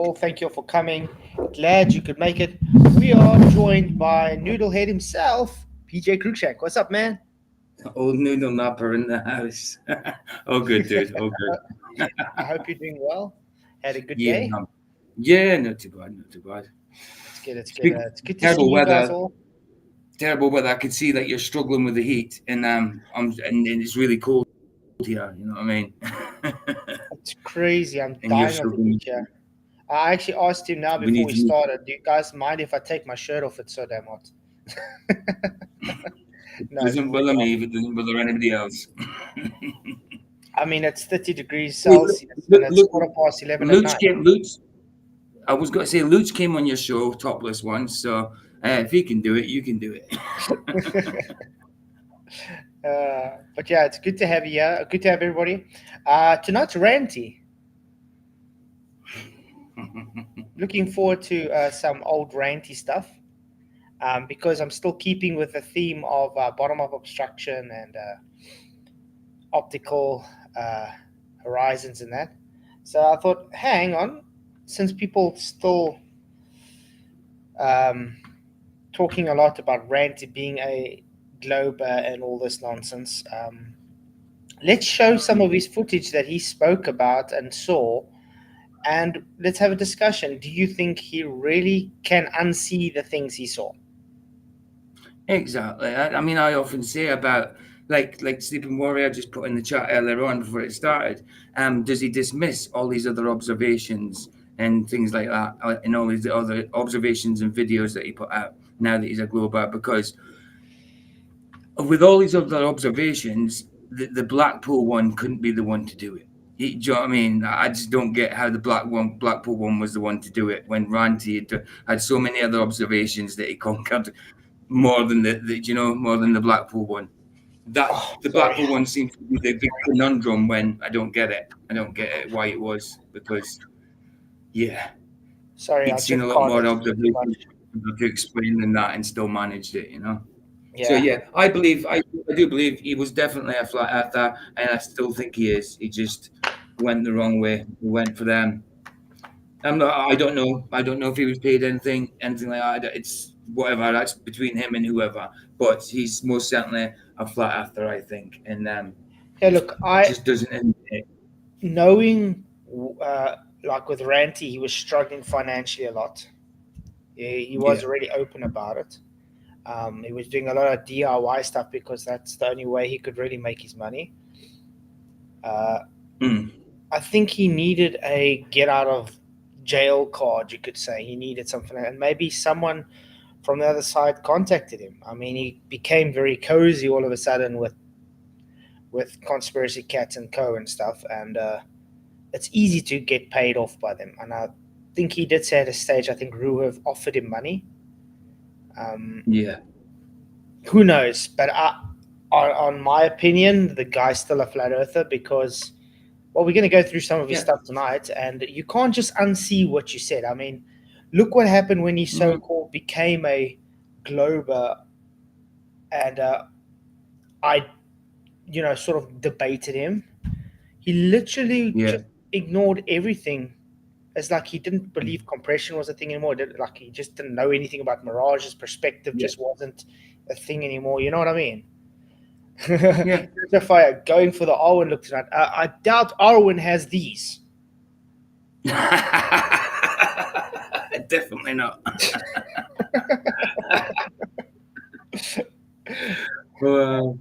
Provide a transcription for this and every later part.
all. Thank you all for coming. Glad you could make it. We are joined by Noodlehead himself, PJ Cruikshank. What's up, man? Old noodle napper in the house. Oh, good, dude. Oh, good. I hope you're doing well. Had a good Yeah, day. yeah, not too bad, not too bad. It's good. It's good. Speak It's good to see terrible you guys weather, all. terrible weather. I can see that you're struggling with the heat, and and it's really cold here. You know what I mean? It's crazy. I'm And you're dying of the struggling. heat here. I actually asked him now We before need we to. started. Do you guys mind if I take my shirt off? It's so damn hot. It No, it's doesn't bother really hot. me if it doesn't bother anybody else. I mean, it's 30 degrees Hey, Celsius and look, it's look, quarter past 11 at Luch night. came. Luch, I was going to say Luch came on your show topless once, so if he can do it, you can do it. But yeah, it's good to have you here. Good to have everybody. Tonight's Ranty. Looking forward to some old Ranty stuff because I'm still keeping with the theme of bottom up obstruction and optical uh, horizons and that. So I thought, hang on, since people still um, talking a lot about Ranty being a globe and all this nonsense. Let's show some of his footage that he spoke about and saw, and let's have a discussion. Do you think he really can unsee the things he saw? Exactly. I mean, I often say about like Sleeping Warrior just put in the chat earlier on before it started. Does he dismiss all these other observations and things like that, and all these other observations and videos that he put out now that he's a glober? Because with all these other observations, the Blackpool one couldn't be the one to do it. Do you know what I mean? I just don't get how the Blackpool one was the one to do it when Ranty had so many other observations that he conquered more than more than the Blackpool one. That Oh, the sorry. Blackpool one seems to be the big conundrum when I don't get it. I don't get it why it was because yeah, Sorry, I he'd seen just a lot can't. more It's just too observations much. to explain than that and still managed it. So Yeah. yeah, I do believe he was definitely a flat earther, and I still think he is. He just went the wrong way. He went for them. I don't know. I don't know if he was paid anything like that. It's whatever. That's between him and whoever. But he's most certainly a flat earther, I think, and Yeah, look, I just doesn't. knowing uh, like with Ranty, he was struggling financially a lot. He was Yeah. already open about it. He was doing a lot of DIY stuff because that's the only way he could really make his money. Uh, Mm. I think he needed a get out of jail card, you could say. He needed something, and maybe someone from the other side contacted him. I mean, he became very cozy all of a sudden with conspiracy cats and co and stuff, and it's easy to get paid off by them. And I think he did say at a stage, I think Ruev offered him money. Um, Yeah. who knows? But on my opinion, the guy's still a flat earther because, well, we're going to go through some of his Yeah. stuff tonight, and you can't just unsee what you said. I mean, look what happened when he Mm. so-called became a glober, and I, sort of debated him. He literally Yeah. just ignored everything. It's like he didn't believe compression was a thing anymore. Like he just didn't know anything about mirage. His perspective Yeah. just wasn't a thing anymore. You know what I mean? Yeah. Fire going for the Arwen look tonight. I doubt Arwen has these. Definitely not. Well,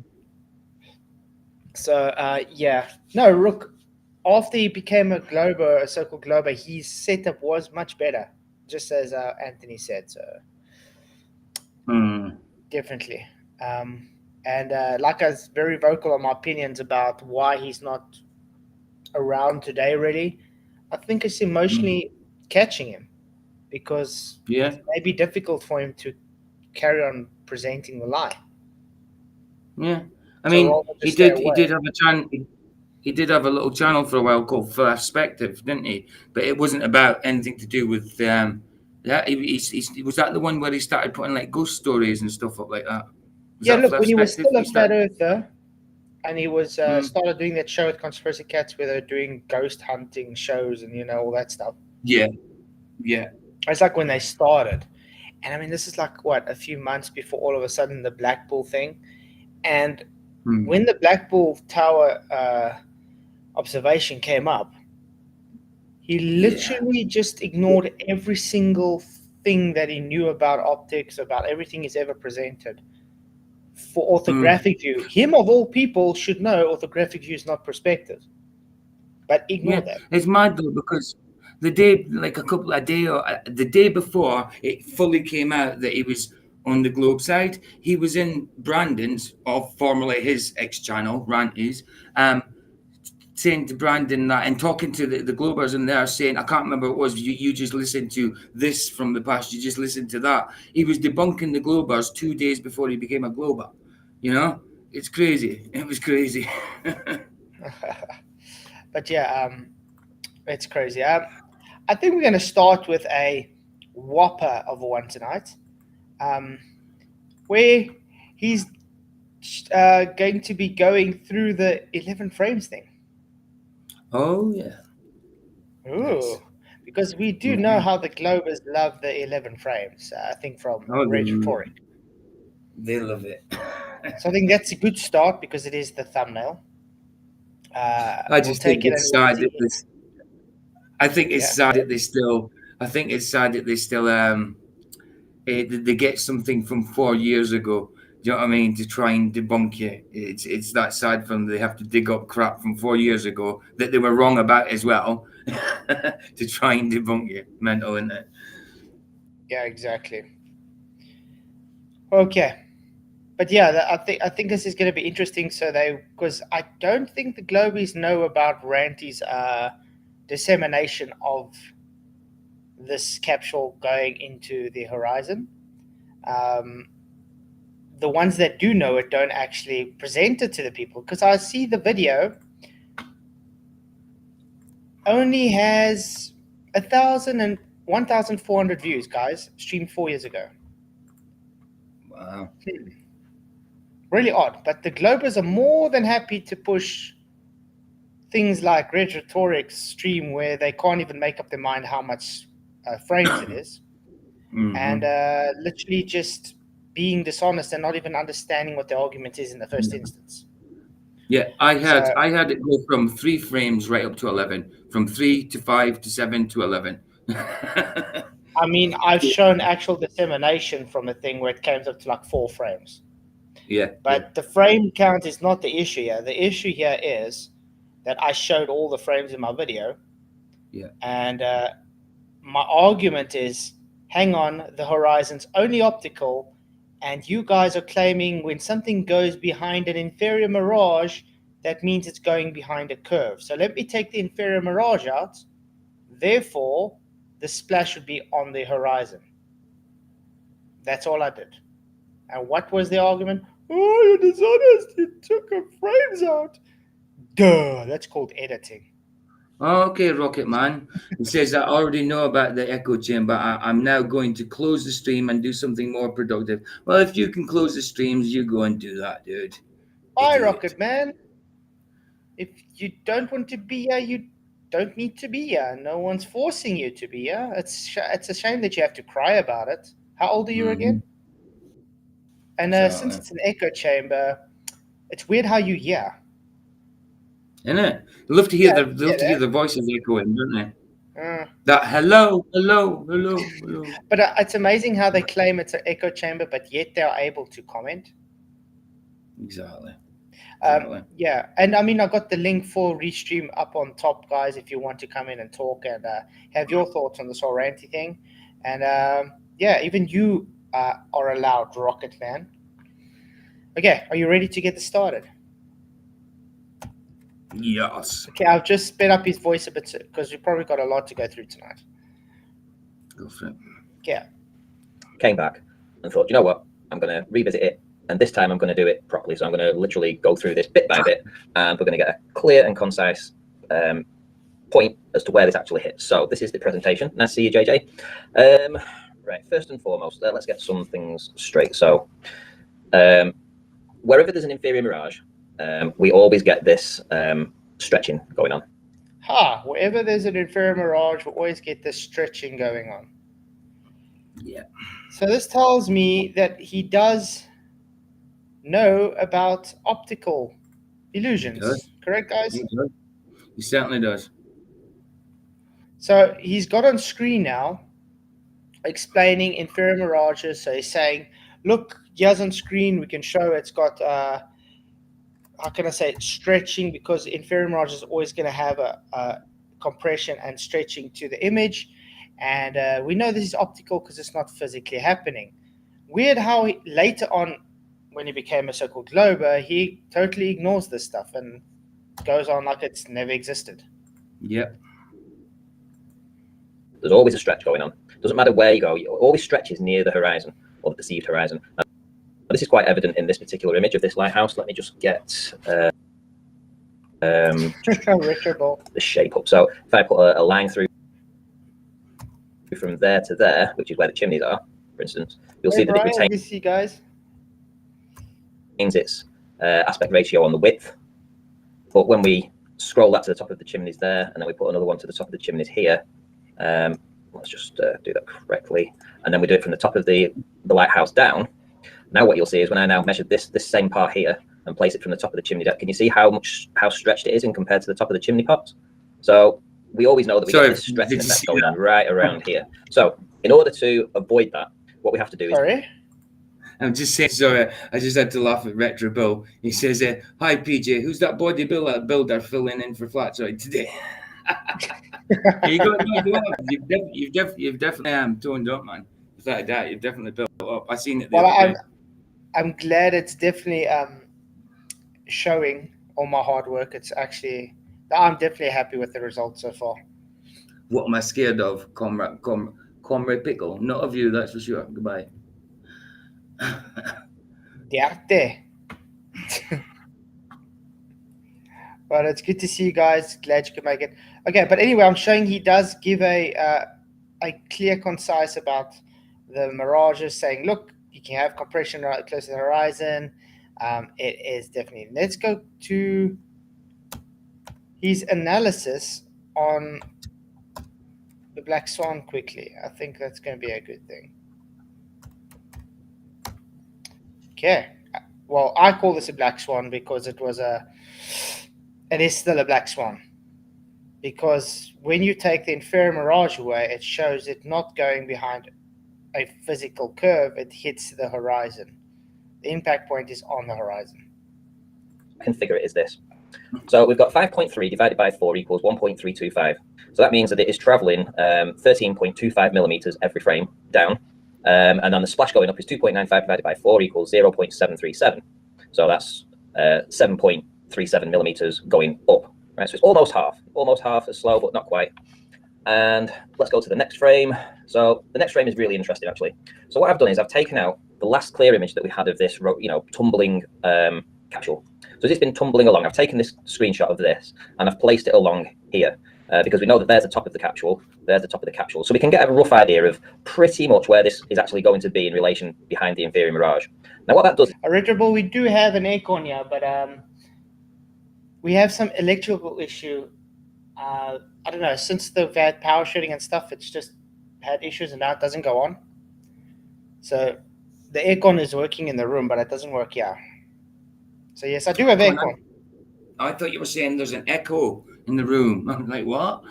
So yeah, no. Look, after he became a glober, a circle glober, his setup was much better. Just as Anthony said. So mm, definitely. Um, and like I was very vocal on my opinions about why he's not around today. Really, I think it's mm, emotionally catching him because yeah. it may be difficult for him to carry on presenting the lie. Yeah. I So mean, rather just stay he away. did have a channel. He did have a little channel for a while called Perspective, didn't he? But it wasn't about anything to do with yeah. Was that the one where he started putting like ghost stories and stuff up like that? Was Yeah, that look, when he was Perspective? still a He flat started. earther, and he was Mm, started doing that show with conspiracy cats where they're doing ghost hunting shows and all that stuff. yeah. Yeah. It's like when they started. And I mean, this is like what, a few months before all of a sudden the Blackpool thing. And Hmm. when the Blackpool Tower observation came up, he Yeah. literally just ignored every single thing that he knew about optics, about everything he's ever presented for Hmm. orthographic view. Him of all people should know orthographic view is not perspective, but ignore Yeah. that. It's mad though because the day, like a couple of day or the day before it fully came out that he was on the Globe side, he was in Brandon's, or formerly his ex channel, Ranty's, saying to Brandon that and talking to the Globers in there saying, I can't remember what it was, you just listened to this from the past, you just listened to that. He was debunking the Globers 2 days before he became a Glober. You know? It's crazy. It was crazy. But yeah, it's crazy. I think we're going to start with a whopper of a one tonight, um, where he's going to be going through the 11 frames thing. Oh, yeah. Ooh, Nice. because we do know Yeah. how the Globers love the 11 frames, I think from Oh, Red Rhetoric. they love it. So I think that's a good start because it is the thumbnail. I We'll just think take it and it's we'll sad that see. this. I think it's Yeah, sad that they still. I think it's sad that they still they get something from 4 years ago. Do you know what I mean? To try and debunk it. It's that sad for them. They have to dig up crap from 4 years ago that they were wrong about as well to try and debunk it. Mental, isn't it? yeah, exactly. Okay, but yeah, I think this is going to be interesting. So they, because I don't think the Globies know about Ranty's dissemination of this capsule going into the horizon. Um, the ones that do know it don't actually present it to the people because I see the video only has 1,400 views, guys, streamed 4 years ago. Wow. Really odd, but the Globers are more than happy to push things like Red Rhetoric's stream where they can't even make up their mind how much frames it is, and Mm-hmm. literally just being dishonest and not even understanding what the argument is in the first instance. Yeah, I had So, I had it go from 3 frames right up to 11, from 3 to 5 to 7 to 11. I mean, I've shown actual dissemination from a thing where it came up to like 4 frames. Yeah, yeah, But the frame count is not the issue here. The issue here is that I showed all the frames in my video, yeah. and my argument is, hang on, the horizon's only optical, and you guys are claiming when something goes behind an inferior mirage, that means it's going behind a curve. So let me take the inferior mirage out. Therefore, the splash would be on the horizon. That's all I did. And what was the argument? Oh, you're dishonest. You took her frames out. Duh, that's called editing. Okay, Rocket Man. He says, I already know about the echo chamber. I'm now going to close the stream and do something more productive. Well, if you can close the streams, you go and do that, dude. Bye, Idiot. Rocket Man. If you don't want to be here, you don't need to be here. No one's forcing you to be here. It's a shame that you have to cry about it. How old are you Mm-hmm. again? And since Exactly. it's an echo chamber, it's weird how you hear. Isn't it? They love to hear Yeah, their yeah, love to hear their voices echoing, don't they? that. That hello, hello, hello, hello. But it's amazing how they claim it's an echo chamber, but yet they are able to comment. Exactly. Exactly. Yeah, and I mean, I got the link for Restream up on top, guys, if you want to come in and talk and have your thoughts on this whole ranty thing. And yeah, even you are allowed, Rocket Man. Okay, are you ready to get this started? Yes. Okay, I've just sped up his voice a bit because we've probably got a lot to go through tonight. Go for it. Yeah. Came back and thought, you know what, I'm going to revisit it, and this time I'm going to do it properly. So I'm going to literally go through this bit by bit, and we're going to get a clear and concise point as to where this actually hits. So this is the presentation. Nice to see you, JJ. Right, first and foremost, let's get some things straight. So wherever there's an inferior mirage, we always get this stretching going on. wherever there's an inferior mirage, we always get this stretching going on. Yeah. So this tells me that he does know about optical illusions. does. Correct, guys? He does. He certainly does. So he's got on screen now explaining inferior mirages. So he's saying, look, here's on screen, we can show it's got, how can I say it, stretching, because inferior mirage is always going to have a compression and stretching to the image. And we know this is optical because it's not physically happening. Weird how later on, when he became a so-called glober, he totally ignores this stuff and goes on like it's never existed. Yep. There's always a stretch going on. Doesn't matter where you go, it always stretches near the horizon or the perceived horizon. And this is quite evident in this particular image of this lighthouse. Let me just get the shape up. So if I put a line through from there to there, which is where the chimneys are, for instance, you'll see that it retains its aspect ratio on the width. But when we scroll that to the top of the chimneys there, and then we put another one to the top of the chimneys here, let's just do that correctly, and then we do it from the top of the lighthouse down. Now what you'll see is when I now measure this same part here and place it from the top of the chimney deck, can you see how stretched it is in compared to the top of the chimney pots? So we always know that we get this stretching effect going on right around here. So in order to avoid that, what we have to do is... Sorry? I'm just saying, sorry, I just had to laugh at Retro Bill. He says, hi PJ, who's that bodybuilder filling in for Flatzoid today? You go, no, you've definitely toned up, man. Without a doubt, you've definitely built up. I seen it the other day. I'm glad it's definitely showing all my hard work. It's actually, I'm definitely happy with the results so far. What am I scared of, Comrade Pickle? Not of you, that's for sure. Goodbye. Diarte. Well, it's good to see you guys. Glad you could make it. Okay, but anyway, I'm showing he does give a clear, concise about the mirages, saying, look, you can have compression right close to the horizon. It is definitely. Let's go to his analysis on the Black Swan quickly. I think that's going to be a good thing. Okay. Well, I call this a Black Swan because it is still a Black Swan. Because when you take the inferior mirage away, it shows it not going behind a physical curve. It hits the horizon. The impact point is on the horizon. Configure it is this. So we've got 5.3 divided by 4 equals 1.325. So that means that it is traveling 13.25 millimeters every frame down. And then the splash going up is 2.95 divided by 4 equals 0.737. So that's 7.37 millimeters going up. Right, so it's almost half as slow, but not quite. And let's go to the next frame. So the next frame is really interesting, actually. So what I've done is I've taken out the last clear image that we had of this, tumbling capsule. So as it's been tumbling along, I've taken this screenshot of this and I've placed it along here because we know that there's the top of the capsule, there's the top of the capsule. So we can get a rough idea of pretty much where this is actually going to be in relation behind the inferior mirage. Now what that does... Retroball, we do have an aircon here, but we have some electrical issue. I don't know, since they've had power shooting and stuff, it's just had issues and now it doesn't go on. So the aircon is working in the room, but it doesn't work here. So yes, I do have aircon. I thought you were saying there's an echo in the room. I'm like, what?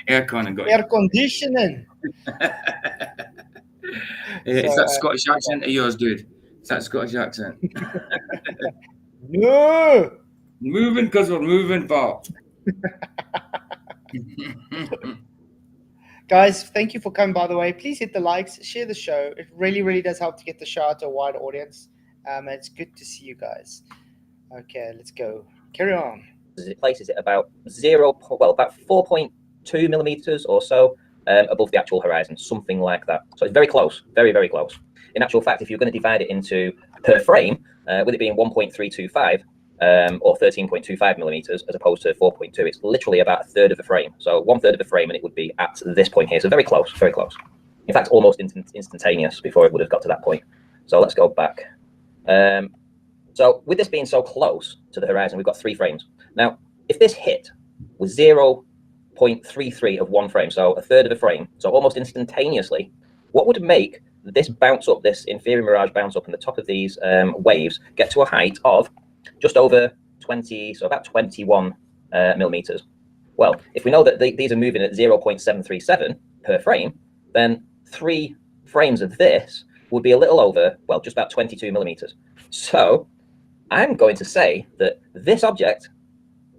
Aircon and got air conditioning. It's that Scottish accent of yours, dude. It's that Scottish accent. No. Moving because we're moving, Paul. Guys, thank you for coming, by the way. Please hit the likes, share the show. It really, really does help to get the show out to a wide audience. It's good to see you guys. Okay, let's go. Carry on. It places it about 4.2 millimeters or so above the actual horizon, something like that. So it's very close, very, very close. In actual fact, if you're going to divide it into per frame, with it being 1.325 or 13.25 millimeters as opposed to 4.2, it's literally about a third of a frame. So 1/3 of a frame, and it would be at this point here. So very close, very close. In fact, almost instantaneous before it would have got to that point. So let's go back. So with this being so close to the horizon, we've got 3 frames. Now, if this hit was 0.33 of one frame, so a third of a frame, so almost instantaneously, what would make this bounce up, this inferior mirage bounce up, and the top of these waves get to a height of just over 20, so about 21 millimeters? Well, if we know that these are moving at 0.737 per frame, then 3 frames of this would be a little over, well, just about 22 millimeters. So I'm going to say that this object,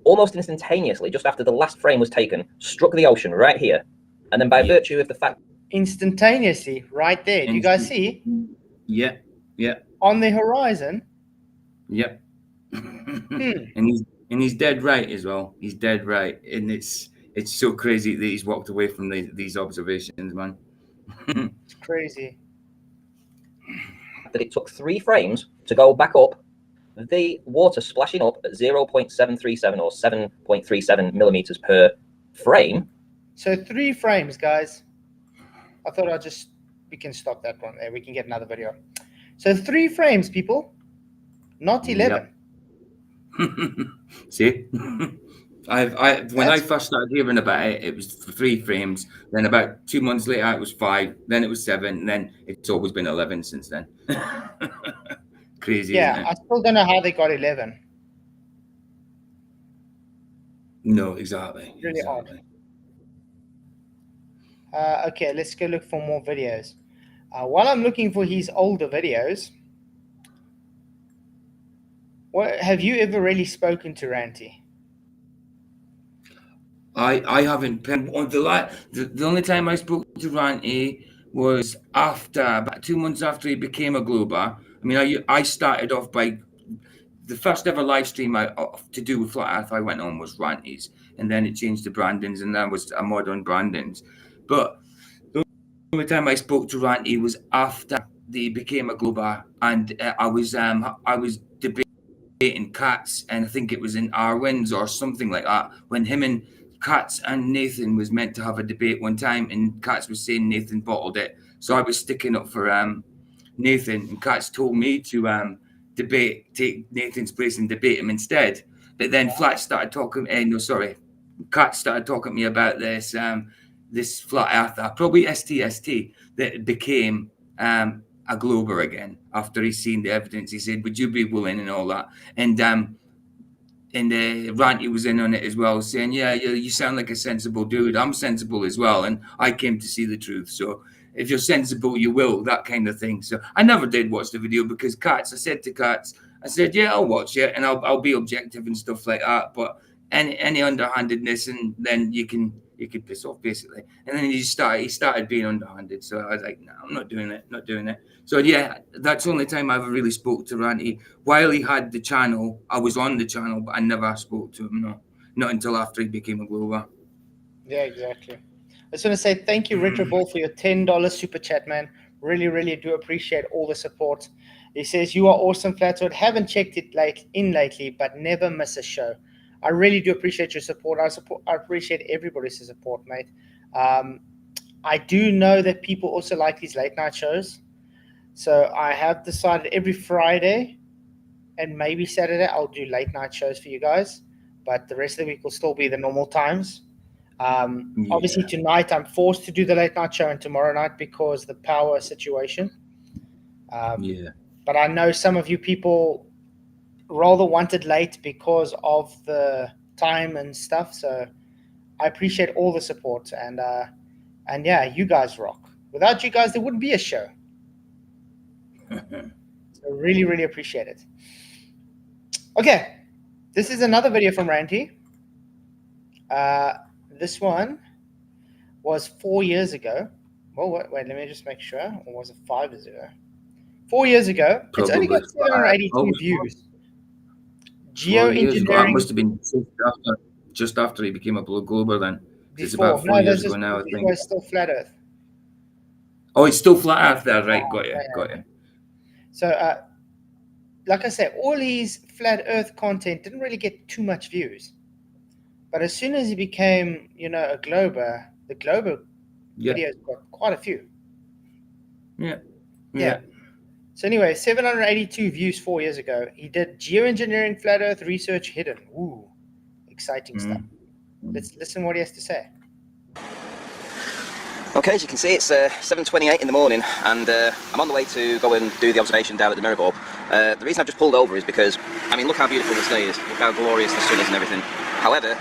almost instantaneously, just after the last frame was taken, struck the ocean right here. And then by virtue of the fact... Instantaneously, right there. Do you guys see? Yeah, yeah. On the horizon? Yep. And he's dead right as well. He's dead right. And it's so crazy that he's walked away from these observations, man. It's crazy. That it took 3 frames to go back up, the water splashing up at 0.737 or 7.37 millimeters per frame. So 3 frames, guys. I thought we can stop that one there. We can get another video. So 3 frames, people, not 11. Yep. See? When I first started hearing about it, it was 3 frames. Then about 2 months later, it was 5. Then it was 7. And then it's always been 11 since then. Crazy, yeah, isn't it? I still don't know how they got 11. No, exactly. Really exactly. odd. Okay, let's go look for more videos. While I'm looking for his older videos, have you ever really spoken to Ranty? I haven't. The only time I spoke to Ranty was about 2 months after he became a Glober. I mean, I started off by the first ever live stream to do with Flat Earth I went on was Ranty's, and then it changed to Brandon's, and then was a mod on Brandon's. But the only time I spoke to Ranty was after he became a Glober, and I was debating Cats, and I think it was in Arwen's or something like that, when him and Katz and Nathan was meant to have a debate one time, and Katz was saying Nathan bottled it. So I was sticking up for Nathan, and Katz told me to take Nathan's place and debate him instead. But then Katz started talking to me about this this Flat Earther, probably STST, that became a Glober again after he's seen the evidence. He said, "Would you be willing?" and all that. And Ranty was in on it as well, saying, yeah, you sound like a sensible dude. I'm sensible as well, and I came to see the truth. So if you're sensible, you will, that kind of thing. So I never did watch the video because I said to Katz, yeah, I'll watch it, and I'll be objective and stuff like that. But any underhandedness, and then you can piss off, basically. And then he started being underhanded. So I was like, no, I'm not doing it. So yeah, that's the only time I ever really spoke to Ranty. While he had the channel, I was on the channel, but I never spoke to him, no. Not until after he became a Glober. Yeah, exactly. I just want to say thank you, Retro Ball, for your $10 super chat, man. Really, really do appreciate all the support. He says, you are awesome, Flatzoid. Haven't checked it lately, but never miss a show. I really do appreciate your support. I appreciate everybody's support, mate. I do know that people also like these late night shows. So I have decided every Friday and maybe Saturday I'll do late night shows for you guys. But the rest of the week will still be the normal times. Obviously, tonight I'm forced to do the late night show and tomorrow night because the power situation. But I know some of you people rather want it late because of the time and stuff. So I appreciate all the support. And yeah, you guys rock. Without you guys, there wouldn't be a show. So really, really appreciate it. Okay, this is another video from Ranty. This one was 4 years ago. Well, wait, let me just make sure. Or was it 5 years ago? 4 years ago. Probably. It's only got 782 views. Geoengineering. It must have been just after he became a Blue Glober then. It's about 4 years ago now, I think. It's still Flat Earth. Oh, it's still Flat Earth there, right? Got you. So, like I said, all his Flat Earth content didn't really get too much views. But as soon as he became, a Glober, the Glober videos got quite a few. Yeah. So anyway, 782 views 4 years ago. He did geoengineering, Flat Earth, research hidden. Ooh, exciting stuff. Let's listen what he has to say. Okay, as you can see, it's 7:28 in the morning, and I'm on the way to go and do the observation down at the mirror bulb. The reason I've just pulled over is because, I mean, look how beautiful this day is. Look how glorious the sun is and everything. However,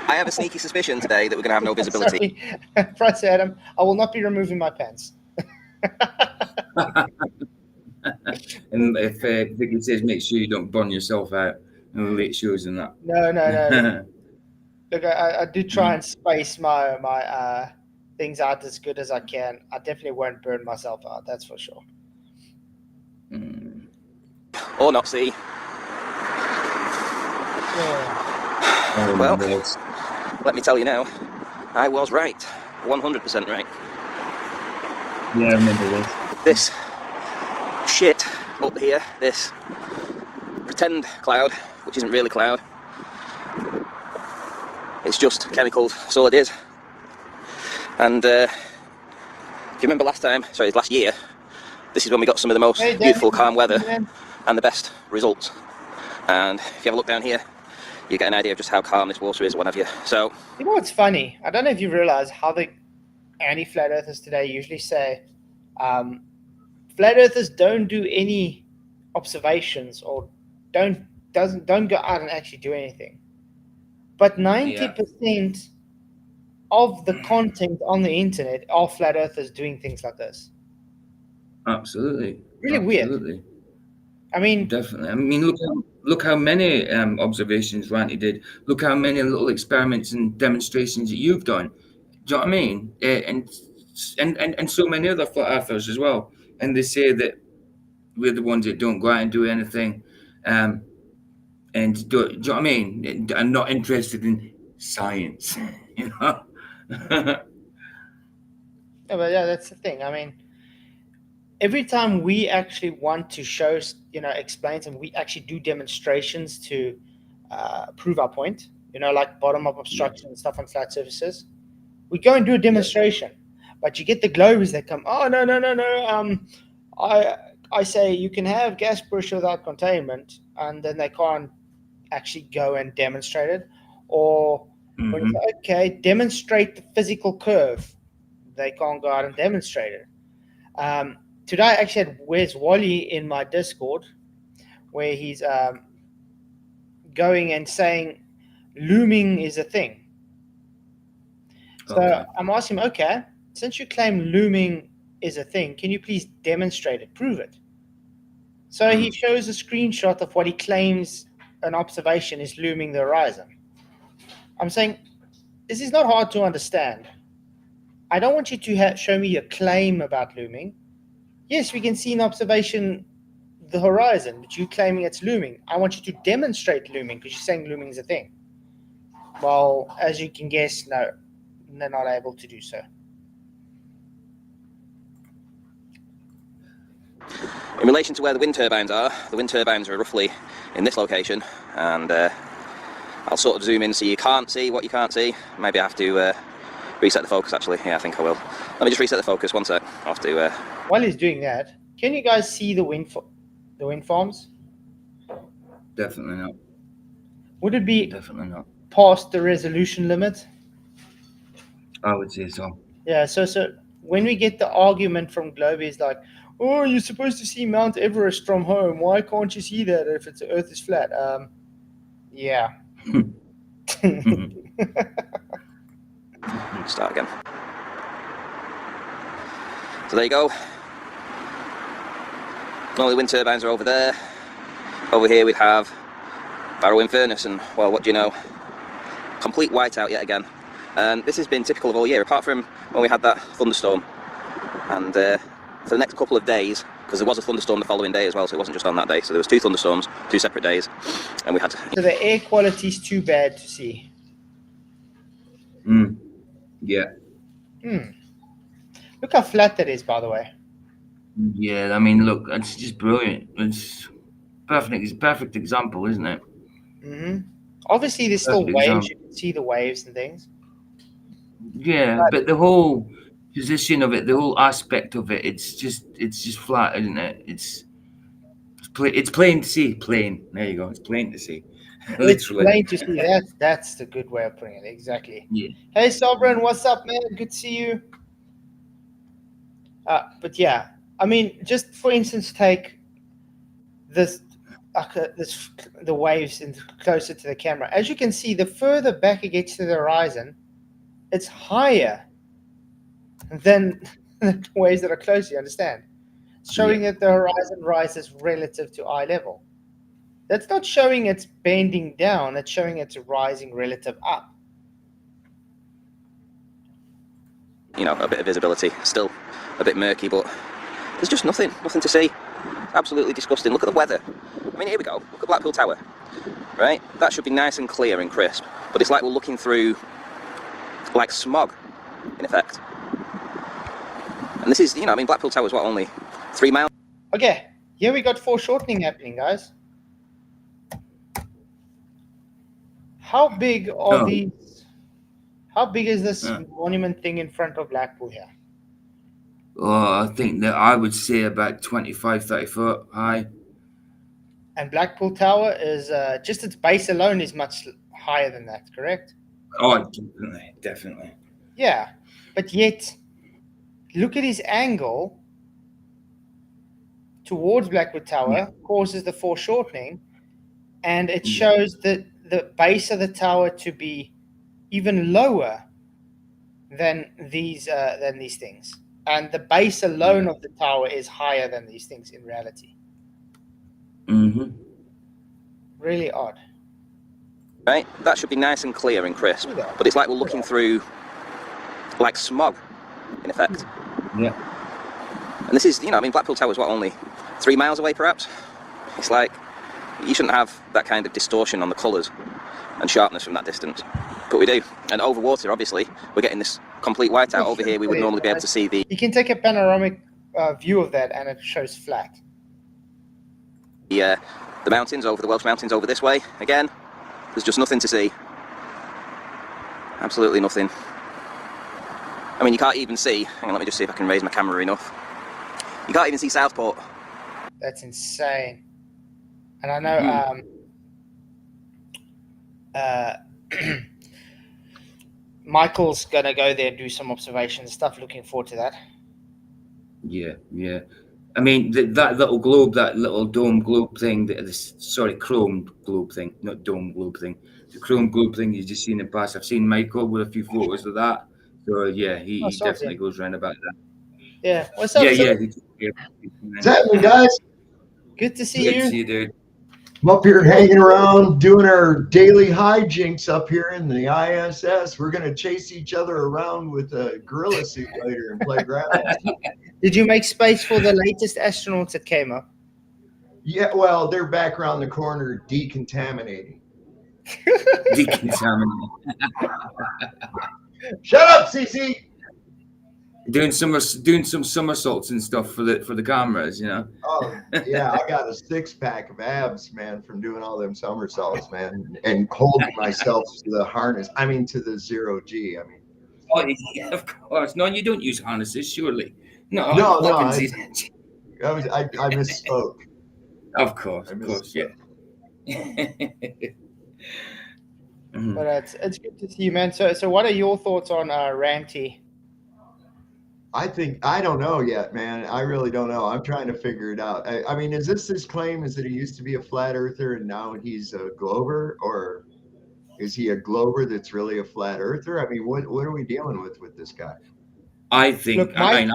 I have a sneaky suspicion today that we're going to have no visibility. Sorry, Francis Adam, I will not be removing my pants. And if Vicky says, make sure you don't burn yourself out in the late shows and that. No. Look, I do try and space my things out as good as I can. I definitely won't burn myself out, that's for sure. Or not see. Yeah. Well, let me tell you now, I was right. 100% right. Yeah, I remember this. This shit up here, this pretend cloud, which isn't really cloud, it's just chemicals, that's all it is. And if you remember last year, this is when we got some of the most beautiful calm weather and the best results. And if you have a look down here, you get an idea of just how calm this water is, what have you. So, you know what's funny? I don't know if you realize how the anti-flat earthers today usually say flat earthers don't do any observations or don't go out and actually do anything. But 90% of the content on the internet are flat earthers doing things like this. Absolutely. Really weird. I mean, definitely. I mean, look how many observations Ranty did. Look how many little experiments and demonstrations that you've done. Do you know what I mean? And so many other flat earthers as well. And they say that we're the ones that don't go out and do anything. And do you know what I mean? I'm not interested in science, you know? yeah, but yeah, that's the thing. I mean, every time we actually want to show, explain, and we actually do demonstrations to prove our point, like bottom-up obstruction and stuff on flat surfaces, we go and do a demonstration. But you get the globies that come, oh, no. I say you can have gas pressure without containment, and then they can't actually go and demonstrate it. Or when you say, okay, demonstrate the physical curve, they can't go out and demonstrate it. Today I actually had Where's Wally in my Discord, where he's going and saying looming is a thing. So I'm asking him, okay, since you claim looming is a thing, can you please demonstrate it, prove it? So he shows a screenshot of what he claims an observation is looming the horizon. I'm saying, this is not hard to understand. I don't want you to show me a claim about looming. Yes, we can see an observation, the horizon, but you're claiming it's looming. I want you to demonstrate looming because you're saying looming is a thing. Well, as you can guess, no, they're not able to do so. In relation to where the wind turbines are roughly in this location, and I'll sort of zoom in so you can't see what you can't see. Maybe I have to reset the focus actually. Yeah, I think I will. Let me just reset the focus, one sec. I'll have to... While he's doing that, can you guys see the wind farms? Definitely not. Would it be definitely not past the resolution limit? I would say so. Yeah, so when we get the argument from Globies like, oh, you're supposed to see Mount Everest from home. Why can't you see that if the Earth is flat? Yeah. Start again. So there you go. All the wind turbines are over there. Over here we'd have Barrow Wind Furnace, and well, what do you know? Complete whiteout yet again. And this has been typical of all year, apart from when we had that thunderstorm. And for the next couple of days, because there was a thunderstorm the following day as well, so it wasn't just on that day. So there was 2 thunderstorms, 2 separate days, and we had to... So the air quality is too bad to see. Yeah. Look how flat that is, by the way. Yeah, I mean, look, it's just brilliant. It's perfect example, isn't it? Obviously, there's still waves. You can see the waves and things. Yeah, but the whole position of it, the whole aspect of it, it's just flat, isn't it? It's plain to see. Plain. There you go. It's plain to see. It's Literally. plain to see. That's the good way of putting it. Exactly. Yeah. Hey, Sovereign, what's up, man? Good to see you. But yeah, I mean, just for instance, take this, the waves in closer to the camera. As you can see, the further back it gets to the horizon, it's higher than the waves that are closer. You understand? It's showing that the horizon rises relative to eye level. That's not showing it's bending down. It's showing it's rising relative up. You know, a bit of visibility, still a bit murky, but there's just nothing to see. Absolutely disgusting. Look at the weather. I mean, here we go. Look at Blackpool Tower, right? That should be nice and clear and crisp, but it's like we're looking through like smog, in effect. And this is, you know, I mean, Blackpool Tower is what, only 3 miles? Okay, here we got foreshortening happening, guys. How big are these? How big is this monument thing in front of Blackpool here? Oh, I think that I would say about 25, 30 foot high. And Blackpool Tower is just its base alone is much higher than that, correct? Oh, definitely. Yeah, but yet, look at his angle towards Blackwood Tower causes the foreshortening, and it shows that the base of the tower to be even lower than these things, and the base alone of the tower is higher than these things in reality. Mm-hmm. Really odd. Right? That should be nice and clear and crisp, but it's like we're looking through like smog, in effect. Yeah. And this is, you know, I mean, Blackpool Tower is what, only 3 miles away, perhaps? It's like, you shouldn't have that kind of distortion on the colours and sharpness from that distance. But we do. And over water, obviously, we're getting this complete whiteout. Over here, we would normally be able to see the... You can take a panoramic view of that, and it shows flat. The mountains, over the Welsh mountains over this way. Again, there's just nothing to see. Absolutely nothing. I mean, you can't even see... Hang on, let me just see if I can raise my camera enough. You can't even see Southport. That's insane. And I know Michael's going to go there and do some observations and stuff. Looking forward to that. Yeah. I mean, that little globe, that little dome globe thing, chrome globe thing, not dome globe thing. The chrome globe thing you just seen in the past. I've seen Michael with a few photos of that. So, yeah, he definitely goes around about that. Yeah. What's up, Yeah. What's happening, guys? Good to see Good you. to see you, dude. I'm up here hanging around, doing our daily hijinks up here in the ISS. We're going to chase each other around with a gorilla suit later and play grab. Did you make space for the latest astronauts that came up? Yeah, well, they're back around the corner decontaminating. Decontaminating. Shut up, CC. Doing some somersaults and stuff for the cameras, you know. Oh yeah, I got a 6-pack of abs, man, from doing all them somersaults, man, and holding myself to the harness. I mean, to the 0G. I mean. Oh yeah, of course. No, you don't use harnesses, surely. No. I misspoke. Of course, yeah. But it's good to see you, man. So what are your thoughts on Ranty? I don't know yet, man. I really don't know. I'm trying to figure it out. I mean, is this his claim? Is that he used to be a flat earther and now he's a glober, or is he a glober that's really a flat earther? I mean, what are we dealing with this guy? I think. Look, Mike,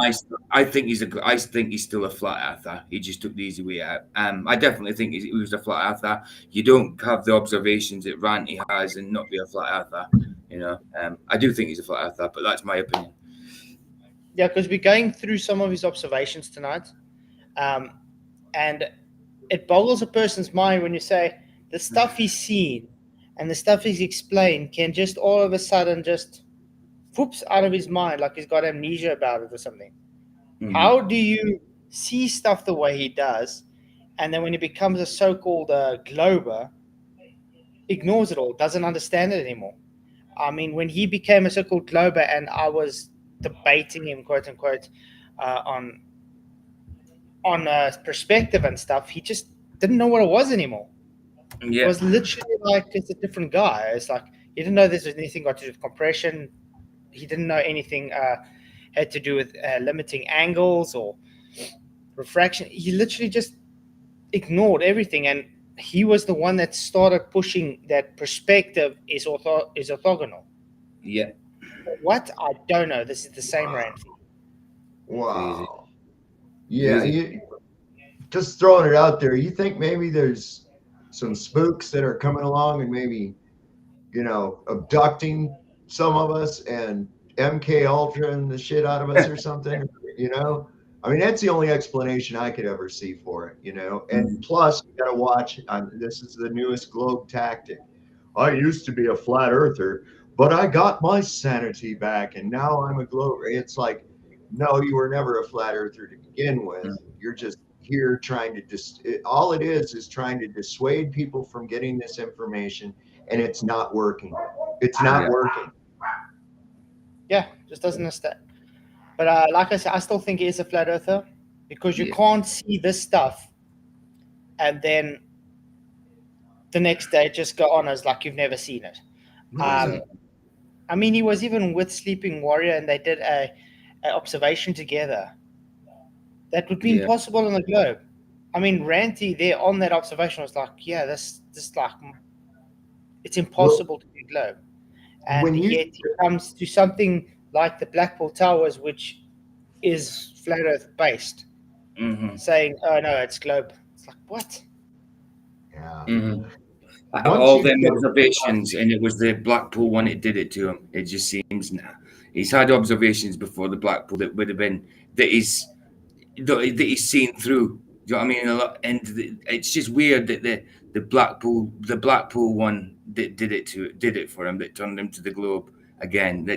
I think he's still a flat earther. He just took the easy way out. I definitely think he was a flat earther. You don't have the observations that Ranty has and not be a flat earther. You know. I do think he's a flat earther, but that's my opinion. Yeah, because we're going through some of his observations tonight, and it boggles a person's mind when you say the stuff he's seen and the stuff he's explained can just all of a sudden just whoops out of his mind, like he's got amnesia about it or something. Mm-hmm. How do you see stuff the way he does, and then when he becomes a so-called glober, ignores it all, doesn't understand it anymore? I mean, when he became a so-called glober and I was debating him, quote unquote, on perspective and stuff, he just didn't know what it was anymore. Yeah. was literally like it's a different guy. It's like he didn't know this was anything got to do with compression. He didn't know anything had to do with limiting angles or refraction. He literally just ignored everything, and he was the one that started pushing that perspective is orthogonal. Yeah. What? I don't know. This is the same Ranty. Wow. Yeah, Crazy. just throwing it out there. You think maybe there's some spooks that are coming along and maybe, abducting some of us and MK Ultra and the shit out of us or something, you know? I mean, that's the only explanation I could ever see for it, And plus, you got to watch. This is the newest globe tactic. I used to be a flat earther, but I got my sanity back, and now I'm a glober. It's like, no, you were never a flat earther to begin with. You're just here trying to all it is trying to dissuade people from getting this information, and it's not working. It's not working. Yeah, just doesn't understand. But like I said, I still think he is a flat earther because you Yeah. can't see this stuff and then the next day just go on as like you've never seen it. I mean, he was even with Sleeping Warrior, and they did a observation together. That would be Yeah. impossible on the globe. I mean, Ranty there on that observation was like, yeah, this like it's impossible to be globe. And when you- yet he comes to something like the Blackpool Towers, which is flat Earth based, saying, "Oh no, it's globe." It's like what? Yeah. All them observations, and it was the Blackpool one that did it to him. It just seems he's had observations before the Blackpool that would have been that he's seen through. Do you know what I mean? And it's just weird that the Blackpool one that did it for him, that turned him to the globe again.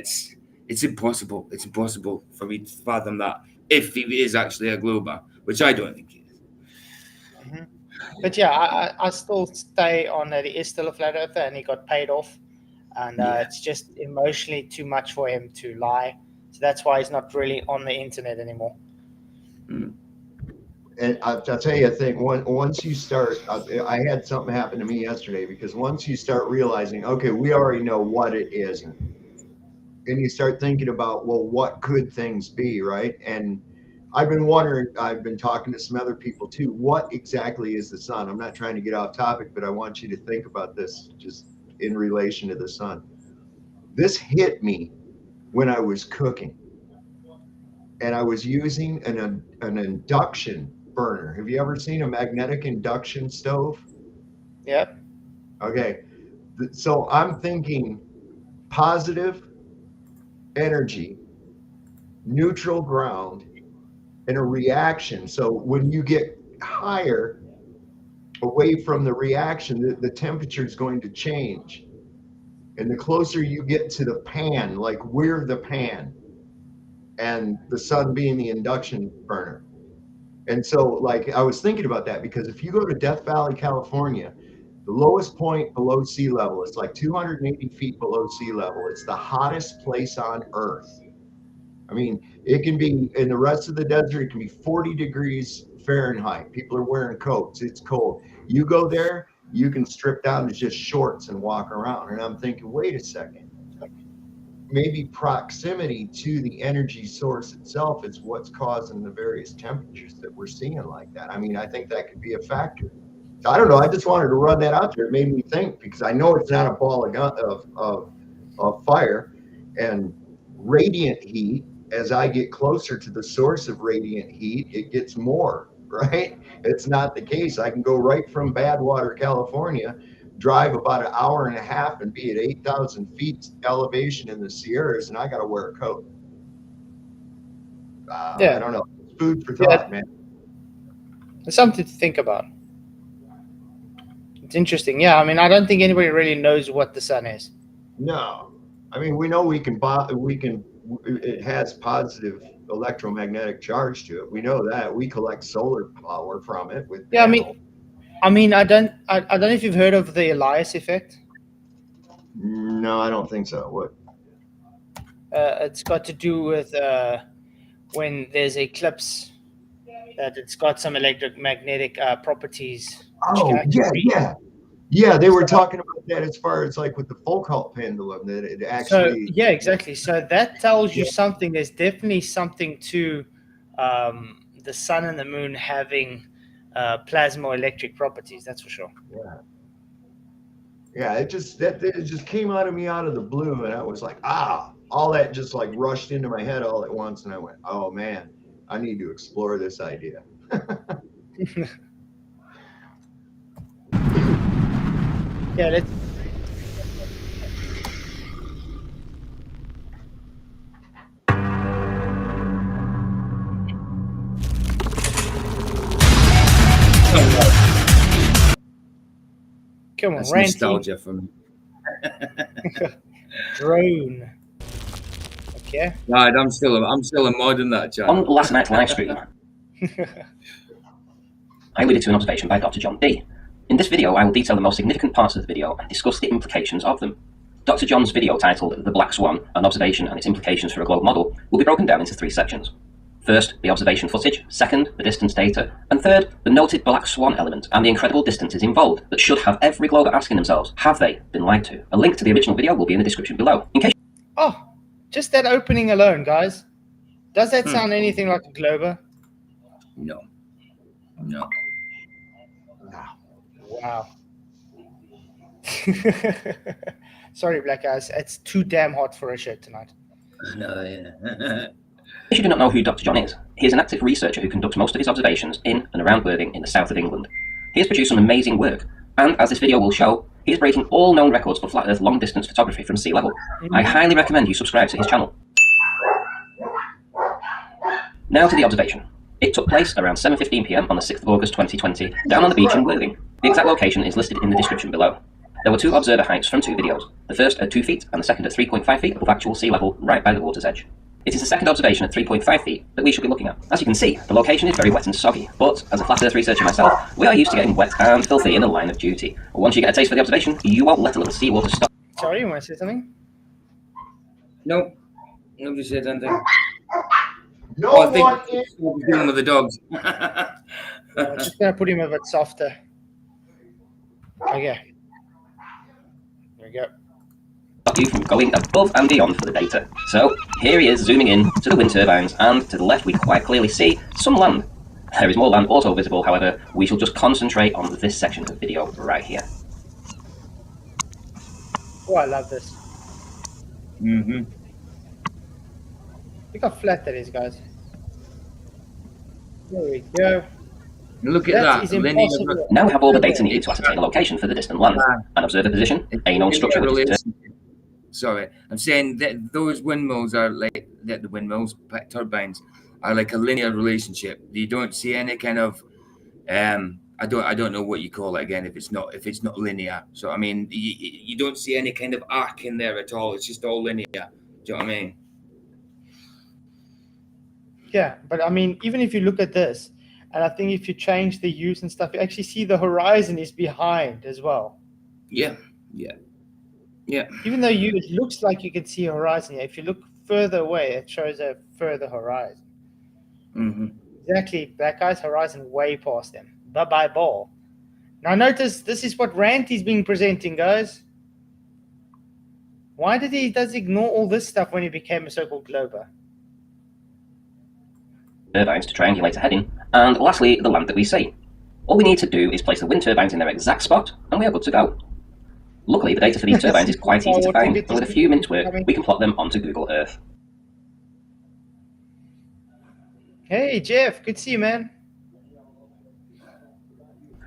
It's impossible. It's impossible for me to fathom that if he is actually a glober, which I don't think he is. But yeah, I still stay on that he is still a flat earther, and he got paid off, and it's just emotionally too much for him to lie. So that's why he's not really on the internet anymore. And I'll tell you a thing. Once you start, I had something happen to me yesterday, because once you start realizing, okay, we already know what it is, and you start thinking about, well, what could things be, right? And I've been wondering, I've been talking to some other people too, what exactly is the sun? I'm not trying to get off topic, but I want you to think about this just in relation to the sun. This hit me when I was cooking, and I was using an induction burner. Have you ever seen a magnetic induction stove? Yep. Okay. So I'm thinking positive energy, neutral ground, and a reaction. So when you get higher away from the reaction, the temperature is going to change. And the closer you get to the pan, like we're the pan, and the sun being the induction burner. And so, like, I was thinking about that, because if you go to Death Valley, California, the lowest point below sea level, it's like 280 feet below sea level. It's the hottest place on Earth. I mean, it can be, in the rest of the desert, it can be 40 degrees Fahrenheit. People are wearing coats. It's cold. You go there, you can strip down to just shorts and walk around. And I'm thinking, wait a second. Maybe proximity to the energy source itself is what's causing the various temperatures that we're seeing like that. I mean, I think that could be a factor. So I don't know. I just wanted to run that out there. It made me think, because I know it's not a ball of fire and radiant heat. As I get closer to the source of radiant heat, it gets more, right? It's not the case. I can go right from Badwater, California, drive about an hour and a half, and be at 8,000 feet elevation in the Sierras, and I got to wear a coat. I don't know. It's food for thought, man. It's something to think about. It's interesting. Yeah, I mean, I don't think anybody really knows what the sun is. No, I mean, we know it has positive electromagnetic charge to it. We know that. We collect solar power from it with panels. I mean, I don't know if you've heard of the Elias effect. No, I don't think so. What? It's got to do with when there's eclipse, that it's got some electromagnetic properties. Oh, yeah. Yeah, they were talking about that as far as like with the Foucault pendulum, that it actually. So yeah, exactly. So that tells you something. There's definitely something to the sun and the moon having plasmoelectric properties. That's for sure. Yeah, it just came out of me out of the blue, and I was like, all that just like rushed into my head all at once, and I went, oh man, I need to explore this idea. Yeah, let's. Come on, That's Ranty. nostalgia for me. Drone. Okay. Right, I'm still a mod in that On channel. last night's live stream, I alluded to an observation by Dr. John D. In this video, I will detail the most significant parts of the video and discuss the implications of them. Dr. John's video titled The Black Swan, an observation and its implications for a globe model, will be broken down into 3 sections. First, the observation footage, second, the distance data, and third, the noted Black Swan element and the incredible distances involved that should have every glober asking themselves, have they been lied to? A link to the original video will be in the description below. In case Oh, just that opening alone, guys. Does that sound anything like a glober? No. Wow. Sorry, black guys. It's too damn hot for a shirt tonight. No, yeah. In case you do not know who Dr. John is, he is an active researcher who conducts most of his observations in and around Worthing in the south of England. He has produced some amazing work, and as this video will show, he is breaking all known records for flat Earth long-distance photography from sea level. I highly recommend you subscribe to his channel. Now to the observation. It took place around 7:15 PM on the 6th of August 2020, down on the beach in Worthing. The exact location is listed in the description below. There were 2 observer heights from 2 videos, the first at 2 feet and the second at 3.5 feet above actual sea level, right by the water's edge. It is the second observation at 3.5 feet that we should be looking at. As you can see, the location is very wet and soggy, but as a flat Earth researcher myself, we are used to getting wet and filthy in the line of duty. Once you get a taste for the observation, you won't let a little seawater stop. Sorry, you want to say something? No. Nobody said anything. No Oh, I think one what we're doing with the dogs. I'm just going to put him a bit softer. Okay. There we go. Stop you from going above and beyond for the data. So here he is zooming in to the wind turbines, and to the left we quite clearly see some land. There is more land also visible, however, we shall just concentrate on this section of the video right here. Oh, I love this. Look how flat that is, guys. There we go. Look at That that. is Linear. impossible. Now we have all the data needed to ascertain a location for the distant land, and observe a position, a known structure which is Sorry, I'm saying that those windmills are like that. The windmills, turbines, are like a linear relationship. You don't see any kind of, I don't know what you call it again if it's not linear. So I mean, you don't see any kind of arc in there at all. It's just all linear. Do you know what I mean? Yeah, but I mean, even if you look at this, and I think if you change the hues and stuff, you actually see the horizon is behind as well. Yeah. Even though it looks like you can see a horizon here, if you look further away, it shows a further horizon. Exactly, that guy's horizon way past them. Bye-bye ball. Now notice this is what Ranty's been presenting, guys. Why does he ignore all this stuff when he became a so-called glober? turbines to triangulate a heading, and lastly, the land that we see. All we need to do is place the wind turbines in their exact spot, and we are good to go. Luckily, the data for these turbines is quite easy to find, and with a few minutes' work, we can plot them onto Google Earth. Hey, Jeff, good to see you, man.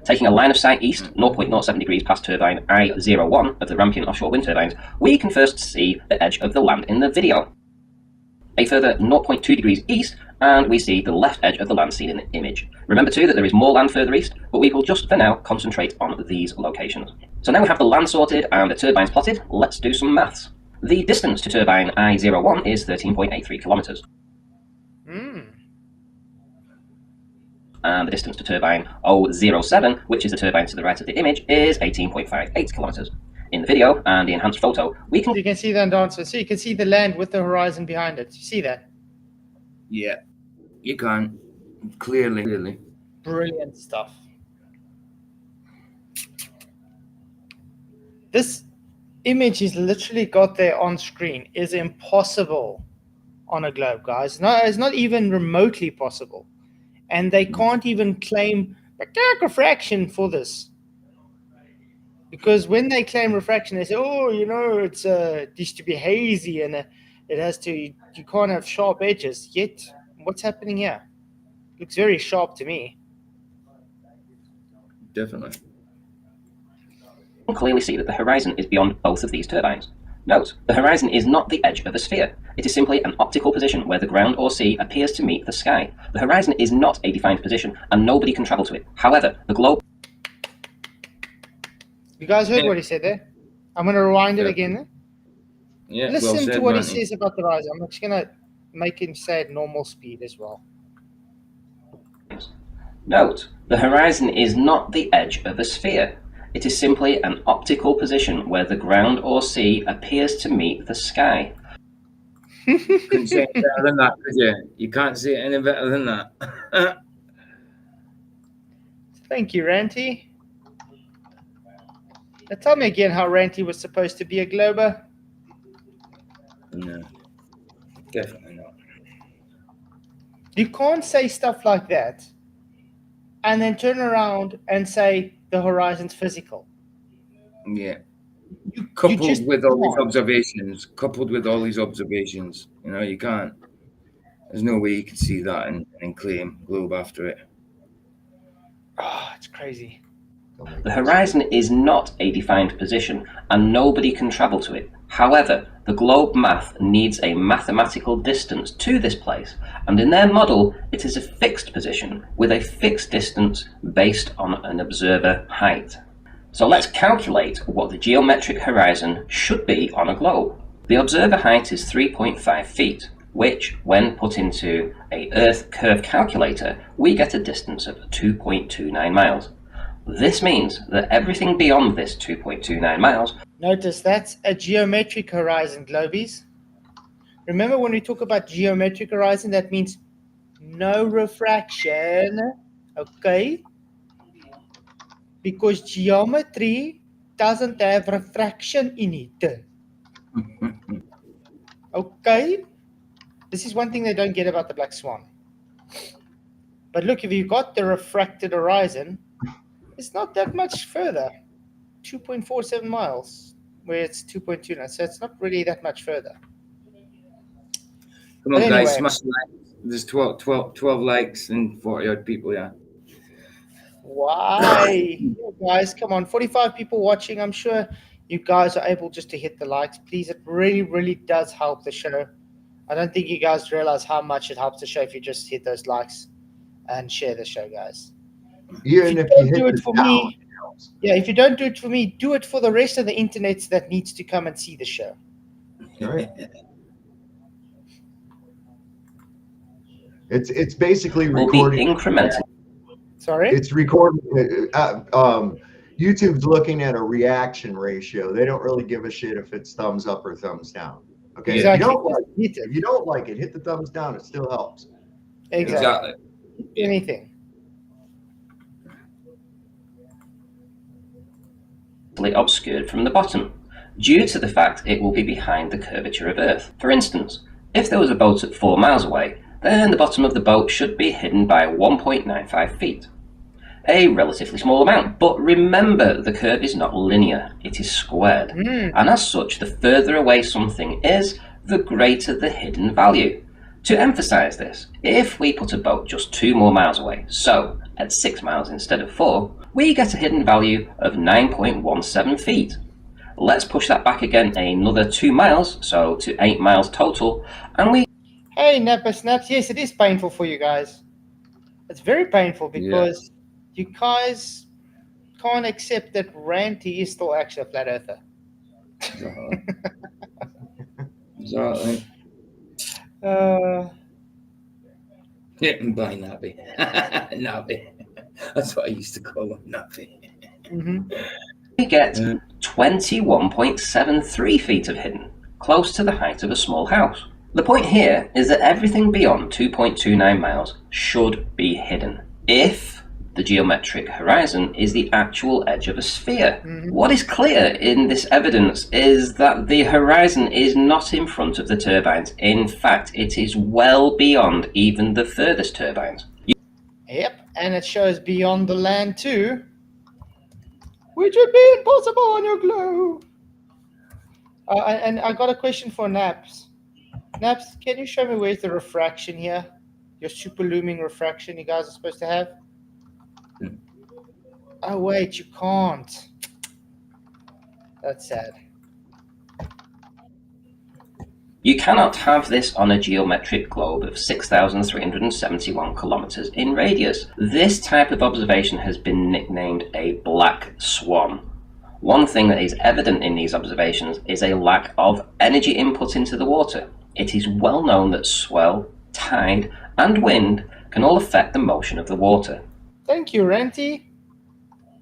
Taking a line of sight east, 0.07 degrees past turbine I01 of the Rampion offshore wind turbines, we can first see the edge of the land in the video. A further 0.2 degrees east, and we see the left edge of the land seen in the image. Remember too that there is more land further east, but we will just for now concentrate on these locations. So now we have the land sorted and the turbines plotted, let's do some maths. The distance to turbine I01 is 13.83 kilometers. And the distance to turbine 007, which is the turbine to the right of the image, is 18.58 kilometers. In the video and the enhanced photo, we can... You can see that dancer. So you can see the land with the horizon behind it. You see that? Yeah, you can. Clearly. Brilliant stuff. This image is literally got there on screen is impossible on a globe, guys. No, it's not even remotely possible. And they can't even claim refraction for this. Because when they claim refraction, they say, oh, you know, it's needs to be hazy and it has to, you can't have sharp edges. Yet, what's happening here? Looks very sharp to me. Definitely. You can clearly see that the horizon is beyond both of these turbines. Note, the horizon is not the edge of a sphere. It is simply an optical position where the ground or sea appears to meet the sky. The horizon is not a defined position, and nobody can travel to it. However, the globe... You guys heard what he said there? I'm going to rewind it Yeah. again. Yeah. Listen well said, to what Ranty. he says about the horizon. I'm just going to make him say it normal speed as well. Note, the horizon is not the edge of a sphere. It is simply an optical position where the ground or sea appears to meet the sky. Couldn't say it better than that, could you? You can't say it any better than that. Thank you, Ranty. Now tell me again how Ranty was supposed to be a glober. No, definitely not. You can't say stuff like that and then turn around and say the horizon's physical. Yeah. You Coupled just with all these can't. observations, you know, you can't. There's no way you could see that and claim globe after it. Oh, it's crazy. The horizon is not a defined position, and nobody can travel to it. However, the globe math needs a mathematical distance to this place, and in their model, it is a fixed position with a fixed distance based on an observer height. So let's calculate what the geometric horizon should be on a globe. The observer height is 3.5 feet, which, when put into a Earth curve calculator, we get a distance of 2.29 miles. This means that everything beyond this 2.29 miles... Notice that's a geometric horizon, Globies. Remember when we talk about geometric horizon, that means no refraction, okay? Because geometry doesn't have refraction in it. Okay? This is one thing they don't get about the Black Swan. But look, if you've got the refracted horizon, it's not that much further. 2.47 miles, where it's 2.29. So it's not really that much further. Come on, But guys, anyway. smash the likes. There's 12 likes and 40 odd people, yeah. Why? Guys, come on. 45 people watching. I'm sure you guys are able just to hit the likes. Please, it really, really does help the show. I don't think you guys realize how much it helps the show if you just hit those likes and share the show, guys. Even if you don't hit do it the for down, me, it helps. Yeah, if you don't do it for me, do it for the rest of the internet that needs to come and see the show. All right. It's basically will be recording. incremental. Sorry? It's recording. YouTube's looking at a reaction ratio. They don't really give a shit if it's thumbs up or thumbs down. Okay. Exactly. If you don't like it, hit the thumbs down. It still helps. Exactly. Anything. Obscured from the bottom, due to the fact it will be behind the curvature of Earth. For instance, if there was a boat at 4 miles away, then the bottom of the boat should be hidden by 1.95 feet. A relatively small amount, but remember the curve is not linear, it is squared, and as such the further away something is, the greater the hidden value. To emphasize this, if we put a boat just 2 more miles away, so at 6 miles instead of 4, we get a hidden value of 9.17 feet. Let's push that back again another 2 miles, so to 8 miles total, and we... Hey, Napper Snaps, yes, it is painful for you guys. It's very painful because you guys can't accept that Ranty is still actually a flat earther. Exactly. Yeah, by Nappy. Nappy. That's what I used to call him, Nappy. We get 21.73 feet of hidden, close to the height of a small house. The point here is that everything beyond 2.29 miles should be hidden, if the geometric horizon is the actual edge of a sphere. Mhm. What is clear in this evidence is that the horizon is not in front of the turbines. In fact, it is well beyond even the furthest turbines. Yep, and it shows beyond the land too, which would be impossible on your globe. And I got a question for Naps. Naps, can you show me where's the refraction here? Your super looming refraction you guys are supposed to have? Oh wait, you can't. That's sad. You cannot have this on a geometric globe of 6,371 kilometers in radius. This type of observation has been nicknamed a Black Swan. One thing that is evident in these observations is a lack of energy input into the water. It is well known that swell, tide, and wind can all affect the motion of the water. Thank you, Ranty.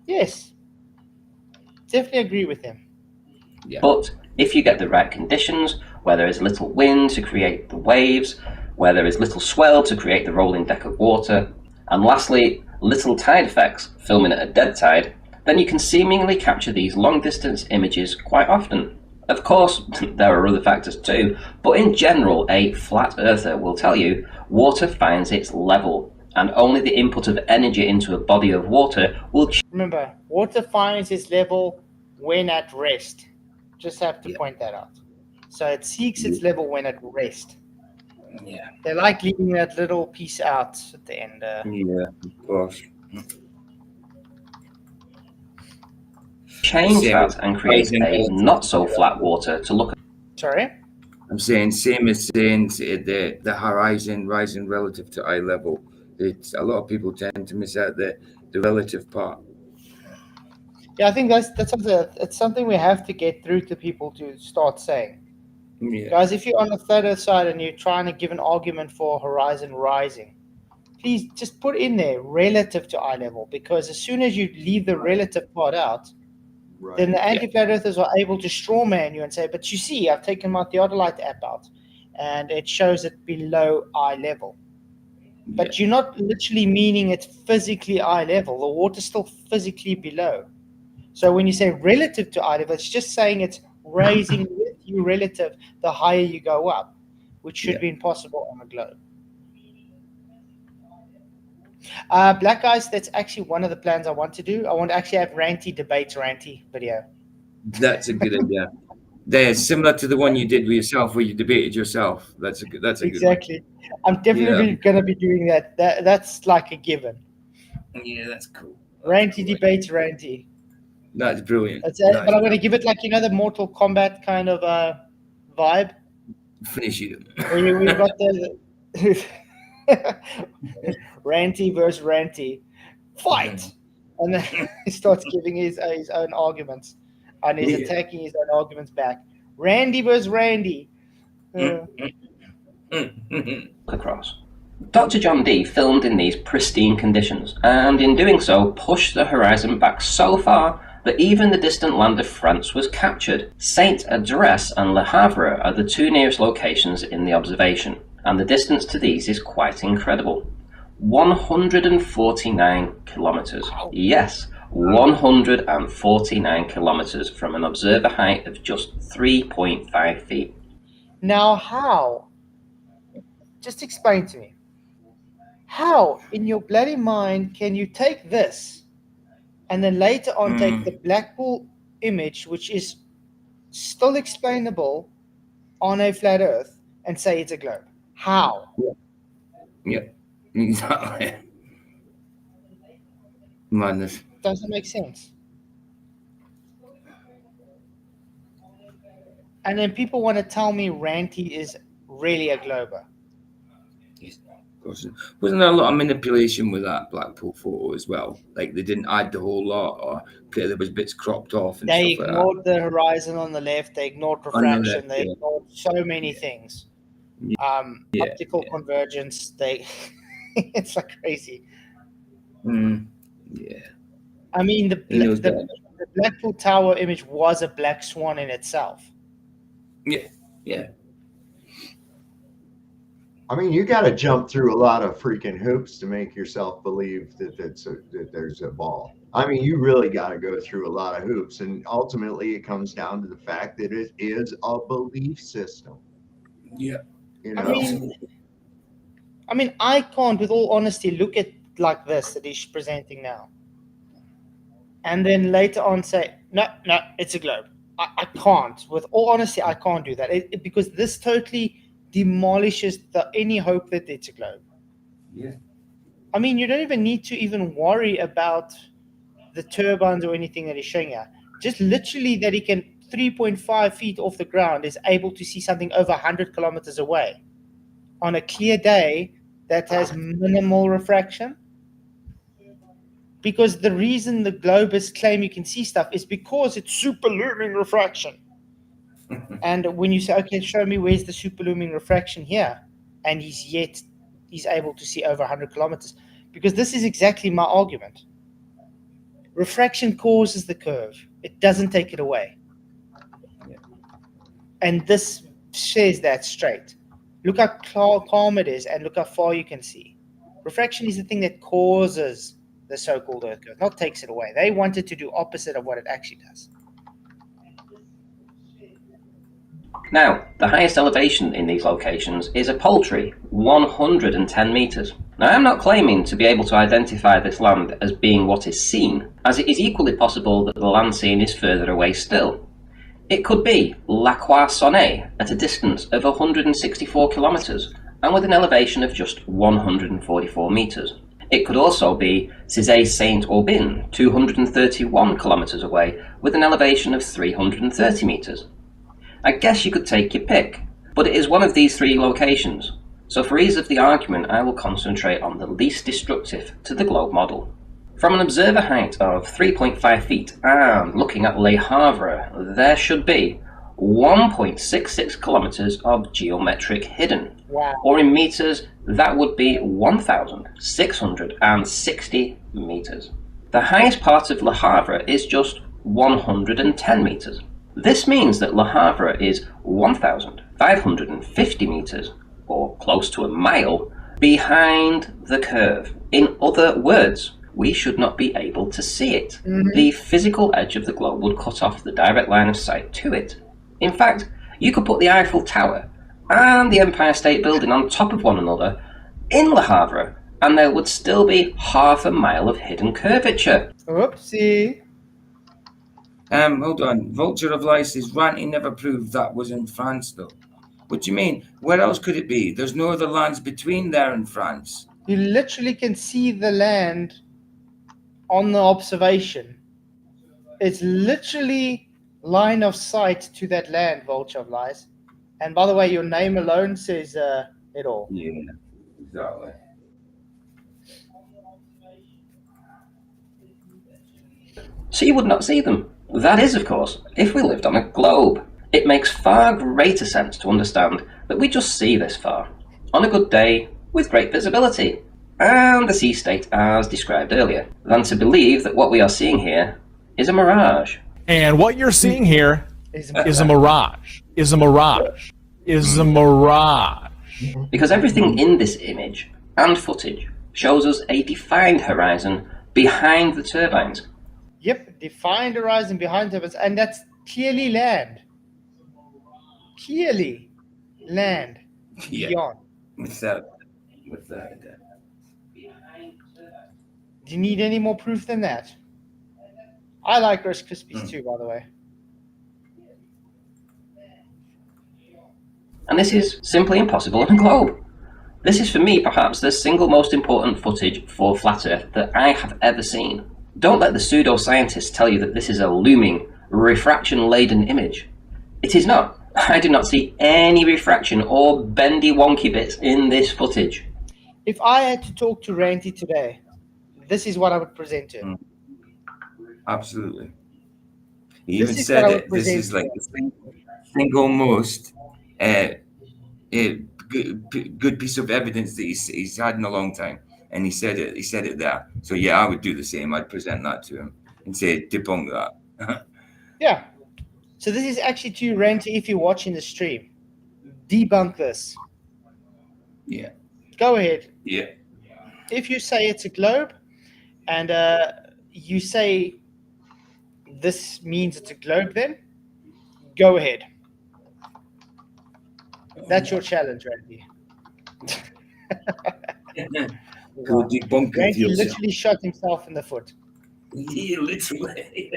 Yes, definitely agree with him. Yeah. But if you get the right conditions, where there is little wind to create the waves, where there is little swell to create the rolling deck of water, and lastly, little tide effects, filming at a dead tide, then you can seemingly capture these long-distance images quite often. Of course, there are other factors too, but in general, a flat earther will tell you water finds its level, and only the input of energy into a body of water will Remember, water finds its level when at rest. Just have to point that out. So it seeks its level when at rest. Yeah. They like leaving that little piece out at the end. Yeah, of course. change Same that as and create rising a relative not so flat water to look at. Sorry? I'm saying same as saying the horizon rising relative to eye level. It's a lot of people tend to miss out the relative part. Yeah, I think it's something we have to get through to people to start saying. Yeah. Guys, if you're on the third Earth side and you're trying to give an argument for horizon rising, please just put in there relative to eye level, because as soon as you leave the relative part out, Right. then the anti-flat earthers are able to strawman you and say, but you see, I've taken my theodolite app out, and it shows it below eye level. But you're not literally meaning it's physically eye level. The water's still physically below. So when you say relative to eye level, it's just saying it's raising with you relative the higher you go up, which should be impossible on a globe. Black guys, that's actually one of the plans I want to do. I want to actually have Ranty debate Ranty video. That's a good idea. They're similar to the one you did with yourself, where you debated yourself. That's a good one. Exactly. I'm definitely going to be doing that. That's like a given. Yeah, that's cool. Ranty debates Ranty. That's brilliant. That's it. But I'm going to give it like, the Mortal Kombat kind of vibe. Finish you. We've got the Ranty versus Ranty. Fight! And then he starts giving his own arguments. And he's attacking his own arguments back. Randy versus Randy. Across. Dr. John Dee filmed in these pristine conditions, and in doing so pushed the horizon back so far that even the distant land of France was captured. Saint-Adresse and Le Havre are the two nearest locations in the observation, and the distance to these is quite incredible. 149 kilometers. Yes, 149 kilometers from an observer height of just 3.5 feet. Now, how? Just explain to me. How, in your bloody mind, can you take this and then later on take the Blackpool image, which is still explainable on a flat Earth, and say it's a globe? How? Yeah, exactly. Madness. Doesn't make sense. And then people want to tell me Ranty is really a glober. Wasn't there a lot of manipulation with that Blackpool photo as well? Like they didn't add the whole lot, or there was bits cropped off and They stuff like ignored the horizon on the left. They ignored refraction. They ignored so many things. Optical convergence. It's like crazy. Yeah. I mean, the Blackpool Tower image was a black swan in itself. Yeah. I mean, you got to jump through a lot of freaking hoops to make yourself believe that that there's a ball. I mean, you really got to go through a lot of hoops, and ultimately, it comes down to the fact that it is a belief system. Yeah. You I know, mean, I can't, with all honesty, look at like this that he's presenting now, and then later on say, no, it's a globe. I can't. With all honesty, I can't do that because this totally demolishes any hope that it's a globe. Yeah. I mean, you don't even need to even worry about the turbines or anything that he's showing you. Just literally that he can 3.5 feet off the ground is able to see something over 100 kilometers away on a clear day that has minimal refraction. Because the reason the globists claim you can see stuff is because it's superlumin refraction. And when you say, okay, show me where's the superlumin refraction here, and he's able to see over 100 kilometers. Because this is exactly my argument. Refraction causes the curve. It doesn't take it away. Yeah. And this says that straight. Look how calm it is and look how far you can see. Refraction is the thing that causes the so-called Earth curve, not takes it away. They wanted to do opposite of what it actually does. Now, the highest elevation in these locations is a paltry 110 metres. Now, I'm not claiming to be able to identify this land as being what is seen, as it is equally possible that the land seen is further away still. It could be Black Swan at a distance of 164 kilometres and with an elevation of just 144 metres. It could also be Saint-Aubin, 231 kilometres away with an elevation of 330 metres. I guess you could take your pick, but it is one of these three locations. So for ease of the argument, I will concentrate on the least destructive to the globe model. From an observer height of 3.5 feet and looking at Le Havre, there should be 1.66 kilometers of geometric hidden. Wow. Or in meters, that would be 1,660 meters. The highest part of Le Havre is just 110 meters. This means that Le Havre is 1,550 meters, or close to a mile, behind the curve. In other words, we should not be able to see it. Mm-hmm. The physical edge of the globe would cut off the direct line of sight to it. In fact, you could put the Eiffel Tower and the Empire State Building on top of one another in Le Havre, and there would still be half a mile of hidden curvature. Oopsie. Hold on. Vulture of Lice says Ranty never proved that was in France, though. What do you mean? Where else could it be? There's no other lands between there and France. You literally can see the land on the observation. It's literally line of sight to that land, Vulture of Lies. And by the way, your name alone says it all. Yeah, exactly. So you would not see them. That is, of course, if we lived on a globe. It makes far greater sense to understand that we just see this far, on a good day, with great visibility, and the sea state as described earlier, than to believe that what we are seeing here is a mirage. And what you're seeing here is a mirage, is a mirage, is a mirage. Because everything in this image and footage shows us a defined horizon behind the turbines. Yep, defined horizon behind turbines, and that's clearly land. Clearly land. Yeah. Beyond. Without. Do you need any more proof than that? I like Rice Krispies too, by the way. And this is simply impossible on a globe. This is for me perhaps the single most important footage for Flat Earth that I have ever seen. Don't let the pseudoscientists tell you that this is a looming, refraction-laden image. It is not. I do not see any refraction or bendy wonky bits in this footage. If I had to talk to Ranty today, this is what I would present to him. Absolutely. He This even is said what I it. would This is present like the single most good piece of evidence that he's had in a long time. And he said it. He said it there. So yeah, I would do the same. I'd present that to him and say, debunk that. Yeah. So this is actually to you, Ranty, if you're watching the stream. Debunk this. Yeah. Go ahead. Yeah. If you say it's a globe, and you say this means it's a globe, then go ahead. That's your challenge, Randy. Go debunk it Randy yourself. literally shot himself in the foot. Yeah, literally.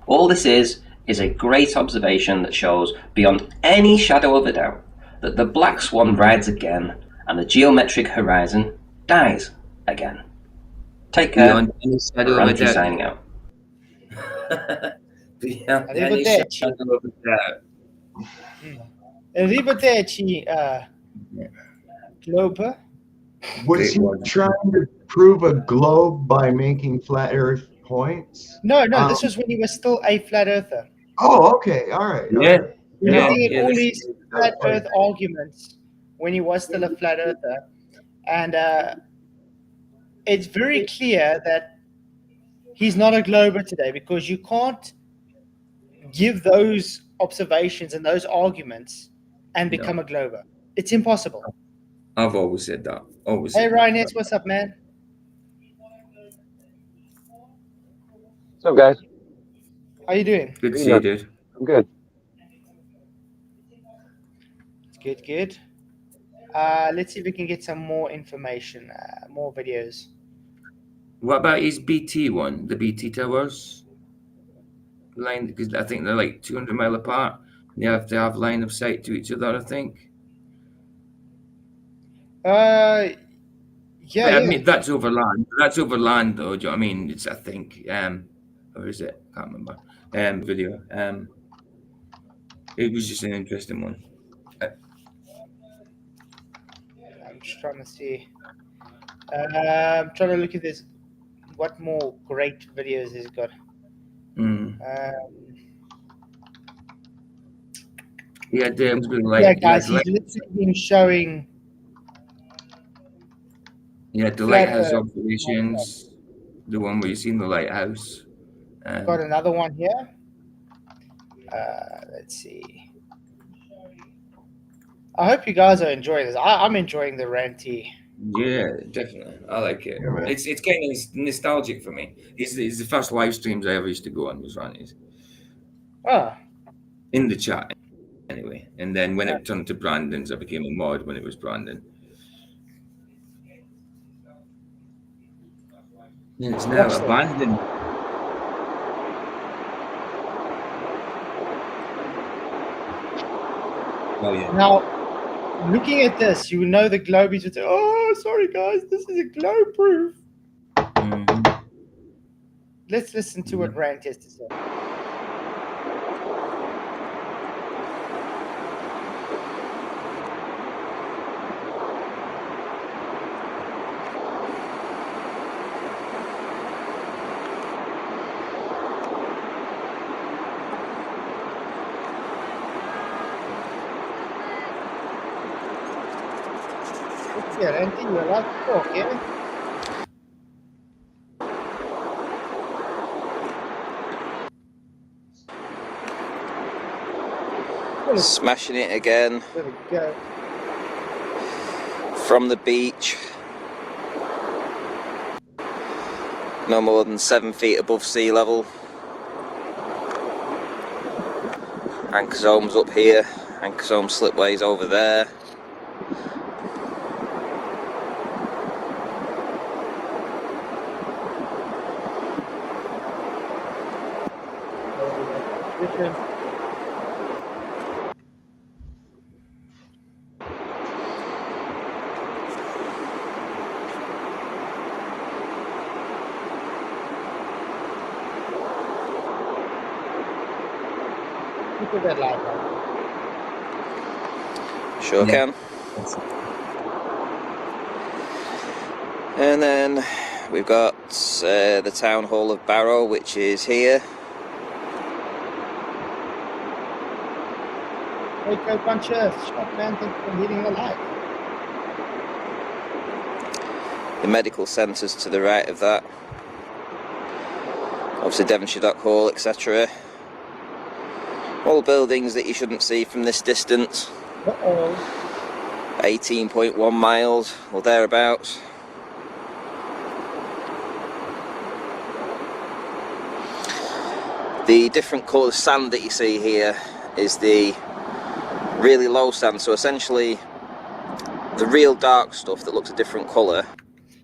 All this is a great observation that shows, beyond any shadow of a doubt, that the Black Swan rides again, and the geometric horizon dies again. Take care. Beyond any shadow of a Ranty doubt. signing out. Beyond any Arrivederci. shadow of a doubt. Arrivederci, globe. Was Great he one. trying to prove a globe by making flat Earth points? No, this was when he was still a flat earther. Oh, okay. All right. all Yeah. right. We're Yeah, looking at yeah, all this- these flat earth arguments when he was still a flat earther. And it's very clear that he's not a glober today, because you can't give those observations and those arguments and become a glober. It's impossible. I've always said that. Always. Hey, said that. Ryan S., what's up, man? What's up, guys? How you doing? Good to see you, dude. I'm good. It's good. Let's see if we can get some more information, more videos. What about his BT one? The BT towers line, because I think they're like 200 mile apart. They have to have line of sight to each other. I think. Yeah. I mean, that's over land. That's over land, though. Do you know what I mean? It's, I think. Or is it? I can't remember. Video. It was just an interesting one. I'm just trying to see. I'm trying to look at this. What more great videos he's got? Yeah, Dame's been like. Yeah, guys, he's literally been showing. Yeah, the lighthouse observations. The one where you seen the lighthouse. Got another one here. Let's see. I hope you guys are enjoying this. I'm enjoying the Ranty. Yeah, definitely. I like it. Yeah, man. It's kind of nostalgic for me. It's the first live streams I ever used to go on was Ranty's. Oh, In the chat, anyway. And then when it turned to Brandon's, I became a mod when it was Brandon. And it's now Watch that. abandoned. Oh, yeah. now looking at this, you know the globies would say, "Oh, sorry guys, this is a globe proof." Mhm. Let's listen to what Ranty has to say. Yeah, Ranty, you're allowed to talk, yeah? Smashing it again There we go. from the beach. No more than 7 feet above sea level. Anchor zone's up here, anchor zone slipway's over there. Look at that light bulb. Sure Yeah. can. And then we've got the town hall of Barrow, which is here. Hey, go bunch of shot, man. Thanks for hitting the light. The medical centres to the right of that. Obviously Devonshire Dock Hall, etc. All buildings that you shouldn't see from this distance. 18.1 miles or thereabouts. The different colour sand that you see here is the really low sand, so essentially the real dark stuff that looks a different colour.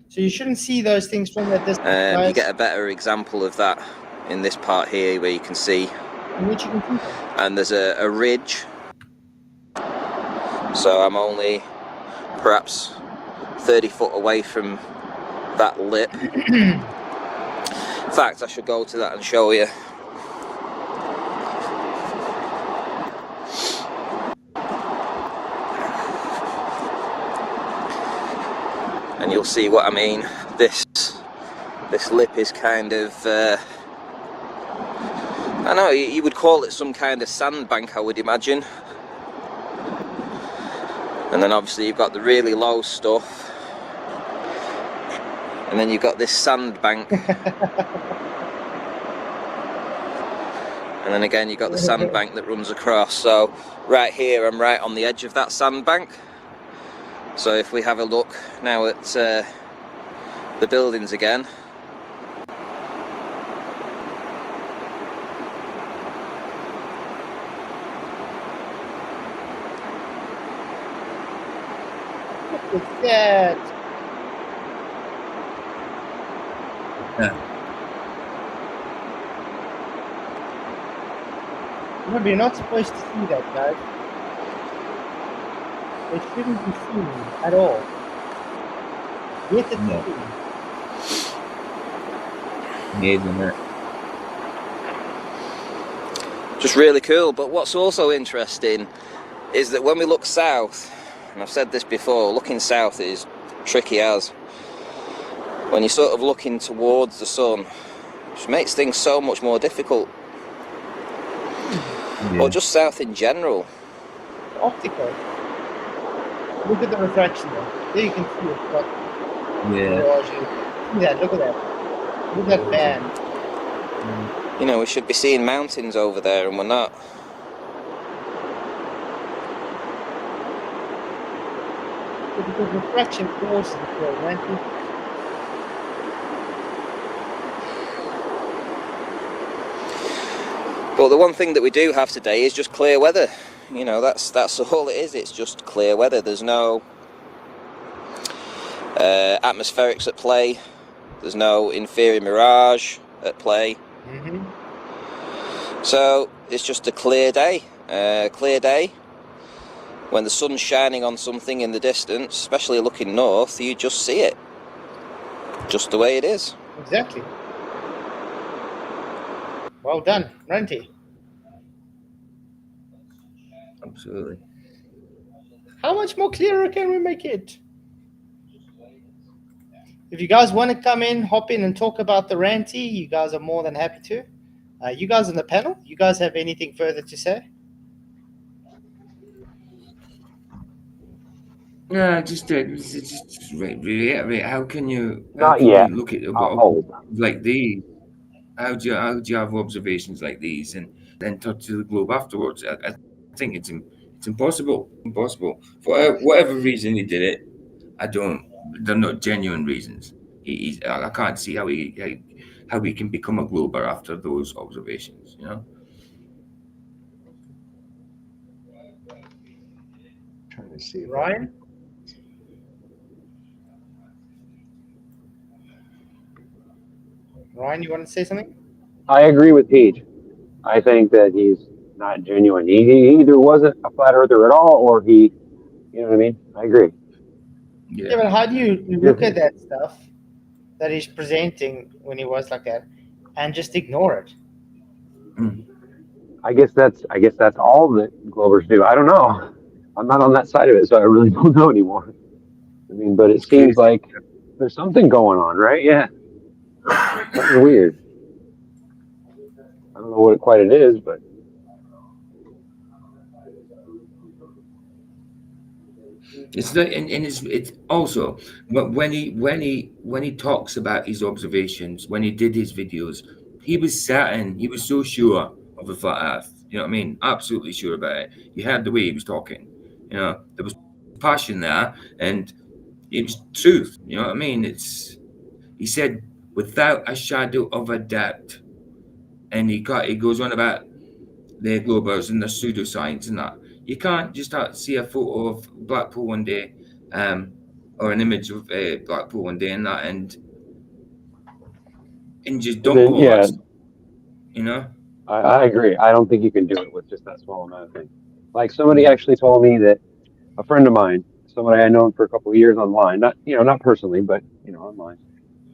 So you shouldn't see those things from that distance. You get a better example of that in this part here where you can see. In which you can see. And there's a ridge. So I'm only perhaps 30 foot away from that lip. In fact, I should go to that and show you. And you'll see what I mean. This lip is kind of, I know you would call it some kind of sandbank, I would imagine. And then obviously you've got the really low stuff. And then you've got this sandbank. And then again you've got the sandbank that runs across. So right here I'm right on the edge of that sandbank. So if we have a look now at the buildings again. Look at that. Yeah. Remember, you're not supposed to see that, guys. It shouldn't be seen at all. Get it No. seen. Amazing, right? Just really cool. But what's also interesting is that when we look south, and I've said this before, looking south is tricky as. When you're sort of looking towards the sun, which makes things so much more difficult. Yeah. Or just south in general. Optical. Look at the refraction there. There you can see it. But Yeah. see that, look at that. Look at that band. You know, we should be seeing mountains over there and we're not. Because refraction forces the flow, Ranty. But the one thing that we do have today is just clear weather. You know, that's all it is. It's just clear weather. There's no atmospherics at play. There's no inferior mirage at play. Mm-hmm. So it's just a clear day. When the sun's shining on something in the distance, especially looking north, you just see it. Just the way it is. Exactly. Well done, Ranty. Absolutely. How much more clearer can we make it? If you guys want to come in, hop in and talk about the Ranty, you guys are more than happy to. You guys on the panel, you guys have anything further to say? Yeah, just reiterate. How can you Not yet. look at I'll hold. like these? How do you have observations like these and then touch the globe afterwards? I think it's impossible. Impossible for whatever reason he did it. They're not genuine reasons. I can't see how he can become a glober after those observations. You know. Trying to see. Ryan? Ryan, you want to say something? I agree with Pete. I think that he's not genuine. He either wasn't a flat earther at all, or he, you know what I mean? I agree. Yeah, but how do you look at that stuff that he's presenting when he was like that and just ignore it? I guess that's all that Glovers do. I don't know. I'm not on that side of it, so I really don't know anymore. I mean, but it seems like there's something going on, right? Yeah. Something weird. I don't know what quite it is, but It's not, and it's also, but when he talks about his observations, when he did his videos, he was certain, he was so sure of the flat Earth. You know what I mean? Absolutely sure about it. You heard the way he was talking. You know, there was passion there, and it was truth. You know what I mean? He said without a shadow of a doubt, and he goes on about the Globers and the pseudoscience and that. You can't just see a photo of Blackpool one day, or an image of Blackpool one day and that, and just dump Then, all yeah, that stuff, you know? I agree. I don't think you can do it with just that small amount of thing. Like somebody actually told me that a friend of mine, somebody I known for a couple of years online, not personally, but online,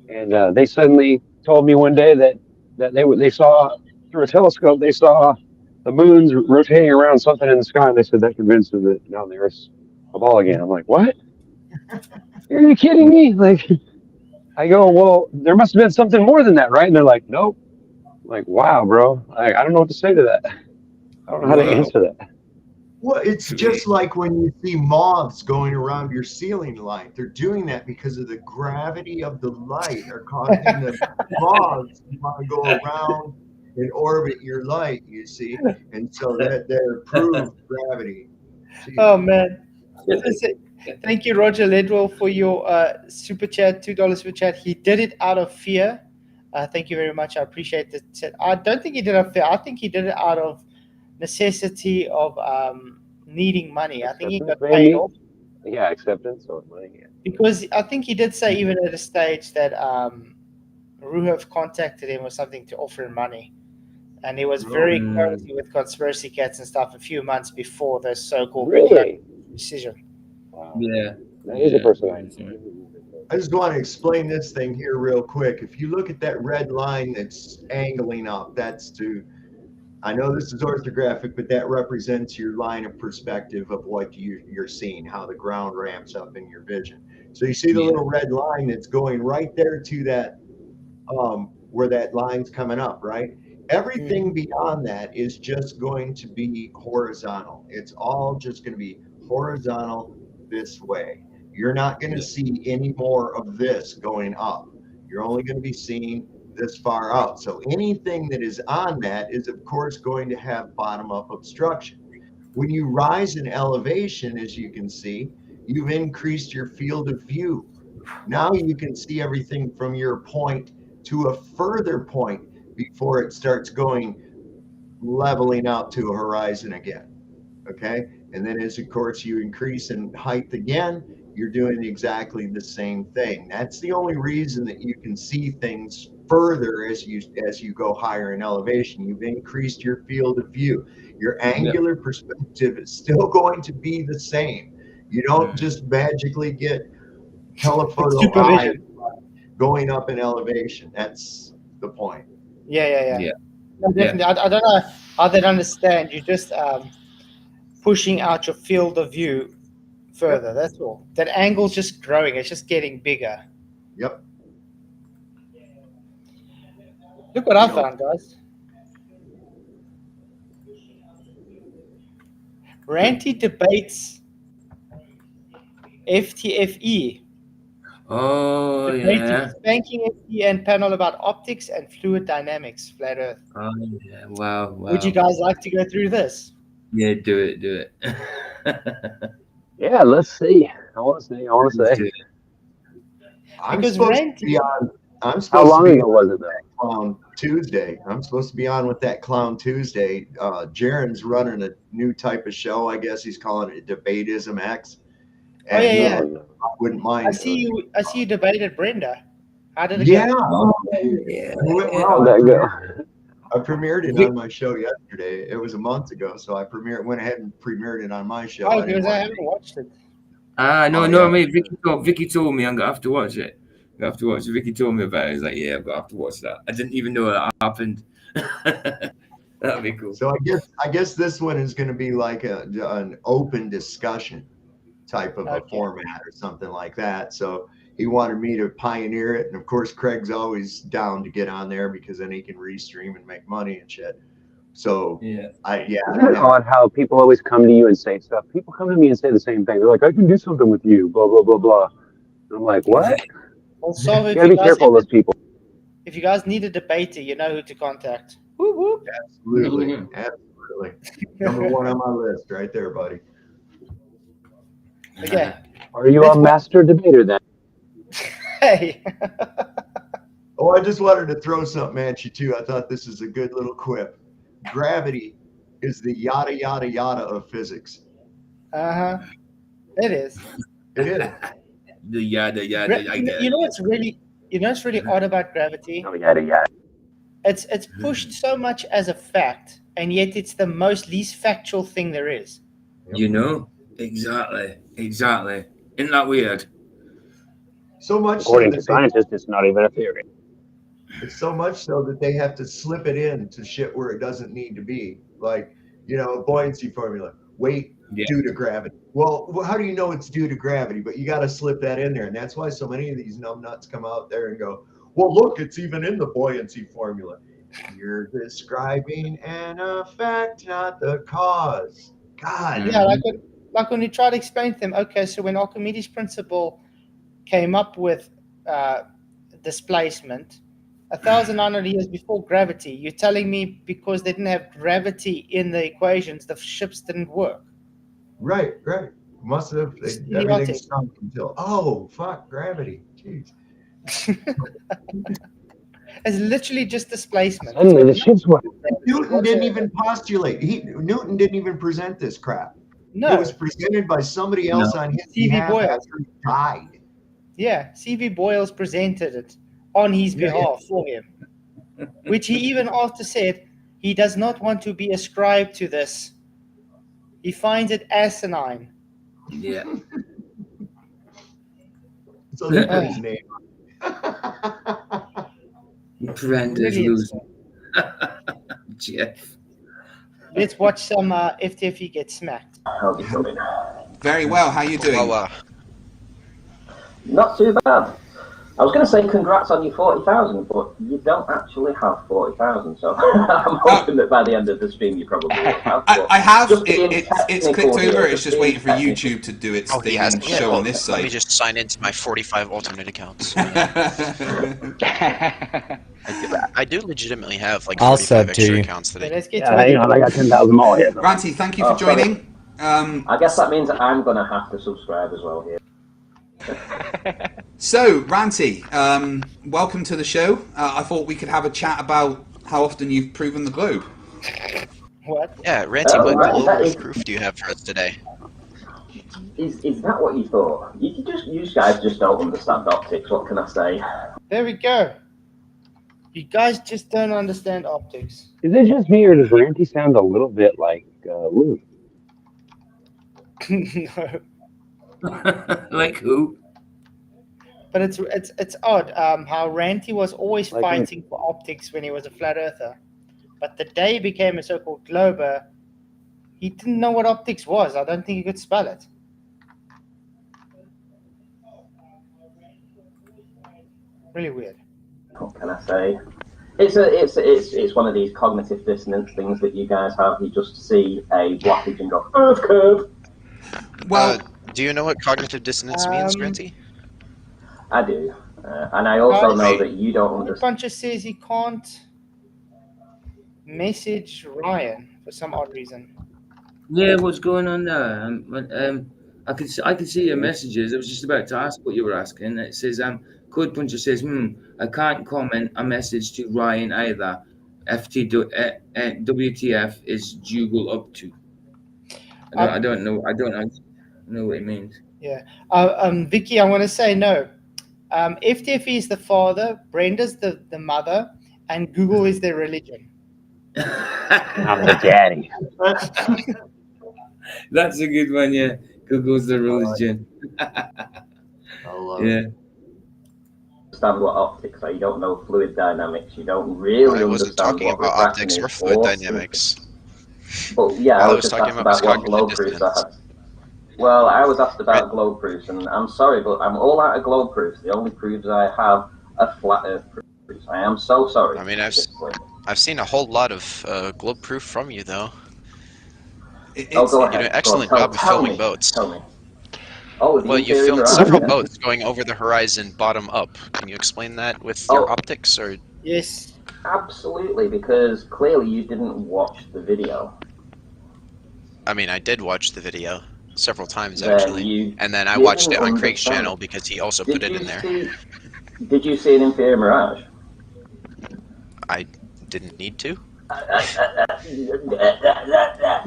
and they suddenly told me one day that they saw through a telescope, they saw the moon's rotating around something in the sky, and they said that convinced them that now the Earth's a ball again. I'm like, what? Are you kidding me? Like, I go, well, there must have been something more than that, right? And they're like, nope. I'm like, wow, bro. I don't know what to say to that. I don't know how to answer that. Well, it's just like when you see moths going around your ceiling light. They're doing that because of the gravity of the light are causing the moths to want to go around and orbit your light, you see. And so that they're proved gravity. Oh, man. Thank you, Roger Ledwell, for your super chat, $2 super chat. He did it out of fear. Thank you very much. I appreciate that. I don't think he did it out of fear. I think he did it out of necessity of needing money. I think he got paid off. Yeah, acceptance or money. Yeah. Because I think he did say even at a stage that Ruhev contacted him or something to offer him money. And he was very cozy with conspiracy cats and stuff a few months before the so-called decision. Wow. Yeah. That is a person I just want to explain this thing here real quick. If you look at that red line that's angling up, I know this is orthographic, but that represents your line of perspective of what you're seeing, how the ground ramps up in your vision. So you see the little red line that's going right there to that, where that line's coming up, right? Everything beyond that is just going to be horizontal. It's all just going to be horizontal this way. You're not going to see any more of this going up. You're only going to be seeing this far out. So anything that is on that is, of course, going to have bottom-up obstruction. When you rise in elevation, as you can see, you've increased your field of view. Now you can see everything from your point to a further point before it starts going leveling out to a horizon again. Okay? And then as, of course, you increase in height again, you're doing exactly the same thing. That's the only reason that you can see things further as you go higher in elevation. You've increased your field of view. Your angular perspective is still going to be the same. You don't just magically get telephoto eye going up in elevation. That's the point. Yeah. No, definitely. I don't know how they understand. You're just pushing out your field of view further. That's all. That angle's just growing. It's just getting bigger. Yep. Look what I found, guys. Ranty debates FTFE. Oh, debating spanking FTE and panel about optics and fluid dynamics, flat Earth. Oh, yeah. Wow. Would you guys like to go through this? Yeah, do it. Yeah, let's see. I want to say. I'm supposed to be on. How long ago was it, though? Clown Tuesday. I'm supposed to be on with that Clown Tuesday. Jaron's running a new type of show. I guess he's calling it Debatism X. And yeah. I wouldn't mind. I see you debated Brenda. How did it go? Yeah. How'd that go? I premiered it on my show yesterday. It was a month ago, so I went ahead and premiered it on my show. Oh, because I haven't watched it. No, mate. Vicky told me I'm gonna have to watch it. I have to watch it. Vicky told me about it. I was like, yeah, I'm gonna have to watch that. I didn't even know that happened. That'd be cool. So I guess this one is going to be like an open discussion type of a format or something like that. So he wanted me to pioneer it, and of course Craig's always down to get on there because then he can restream and make money and shit. So Isn't it odd how people always come to you and say stuff? People come to me and say the same thing. They're like, I can do something with you, blah blah blah blah. And I'm like, what? Also, you gotta be careful of those people. If you guys need a debater, you know who to contact. Whoop, whoop. Absolutely. Absolutely. Number one on my list right there, buddy. Okay. Are you a master debater then? Hey. Oh, I just wanted to throw something at you too. I thought this is a good little quip. Gravity is the yada yada yada of physics. It is. It is. The yada yada. You know what's really odd about gravity? Oh, yada yada. It's pushed so much as a fact, and yet it's the most least factual thing there is. You know, exactly. Isn't that weird? So much According so to scientists, it's not even a theory. it's so much so that they have to slip it in to shit where it doesn't need to be. Like, buoyancy formula, weight due to gravity. Well, how do you know it's due to gravity? But you got to slip that in there. And that's why so many of these numbnuts come out there and go, well, look, it's even in the buoyancy formula. You're describing an effect, not the cause. God. Yeah, like when you try to explain to them, okay, so when Archimedes' principle came up with displacement 1,900 years before gravity, you're telling me because they didn't have gravity in the equations, the ships didn't work? Right. Must have everything sunk until fuck gravity. Jeez. It's literally just displacement. Suddenly the ships were. Newton didn't even postulate. Newton didn't even present this crap. No. It was presented by somebody else on his behalf after he died. Yeah, C.V. Boyles presented it on his behalf for him, which he even after said he does not want to be ascribed to this. He finds it asinine. Yeah. So they put his name Brenda's losing. Jeff. Let's watch some FTFE get smacked. How's it going? Very well. How you doing? Not too bad. I was going to say congrats on your 40,000, but you don't actually have 40,000, so I'm hoping that by the end of the stream you probably will have. I have. It's clicked over. It's just waiting for YouTube to do its thing and show on this site. Let me just sign into my 45 alternate accounts. I do legitimately have like 45 extra accounts today. Hang on, I got 10,000 more here. Ranty, thank you for joining. I guess that means that I'm going to have to subscribe as well here. So, Ranty, welcome to the show. I thought we could have a chat about how often you've proven the globe. What? Yeah, Ranty, what global proof do you have for us today? Is that what you thought? You guys just don't understand optics. What can I say? There we go. You guys just don't understand optics. Is it just me, or does Ranty sound a little bit like Lou? No. Like who? But it's odd how Ranty was always Like fighting for optics when he was a flat earther. But the day he became a so-called glober, he didn't know what optics was. I don't think he could spell it. Really weird. What can I say? It's one of these cognitive dissonance things that you guys have. You just see a blockage and go, Earth curve. Well, do you know what cognitive dissonance means, Ranty? I do, and I also know that you don't understand. Buncher says he can't message Ryan for some odd reason. Yeah, what's going on there? I could see your messages. I was just about to ask what you were asking. It says, Code Puncher says, I can't comment a message to Ryan either. WTF is Juggle up to? I don't know what it means. Yeah. Vicky, I want to say no. FTFE is the father, Brenda's the mother, and Google is their religion. I'm the daddy. That's a good one, yeah. Google's the religion. Yeah. Understand what optics are. You don't know fluid dynamics. You don't really I wasn't talking about optics or fluid dynamics. But yeah, All I was just talking asked about what globe proofs I had. Well, I was asked about globe proofs, and I'm sorry, but I'm all out of globe proofs. The only proofs I have are flat Earth proofs. I am so sorry. I mean, I've seen a whole lot of globe proof from you, though. Go ahead. You do an excellent job of filming boats. Tell me. Oh, well, you filmed several boats going over the horizon bottom up. Can you explain that with your optics, or? Yes. Absolutely, because clearly you didn't watch the video. I mean, I did watch the video several times Then actually, you and then I watched it didn't on Craig's understand. channel because he also put it in there. Did you see an inferior mirage? I didn't need to.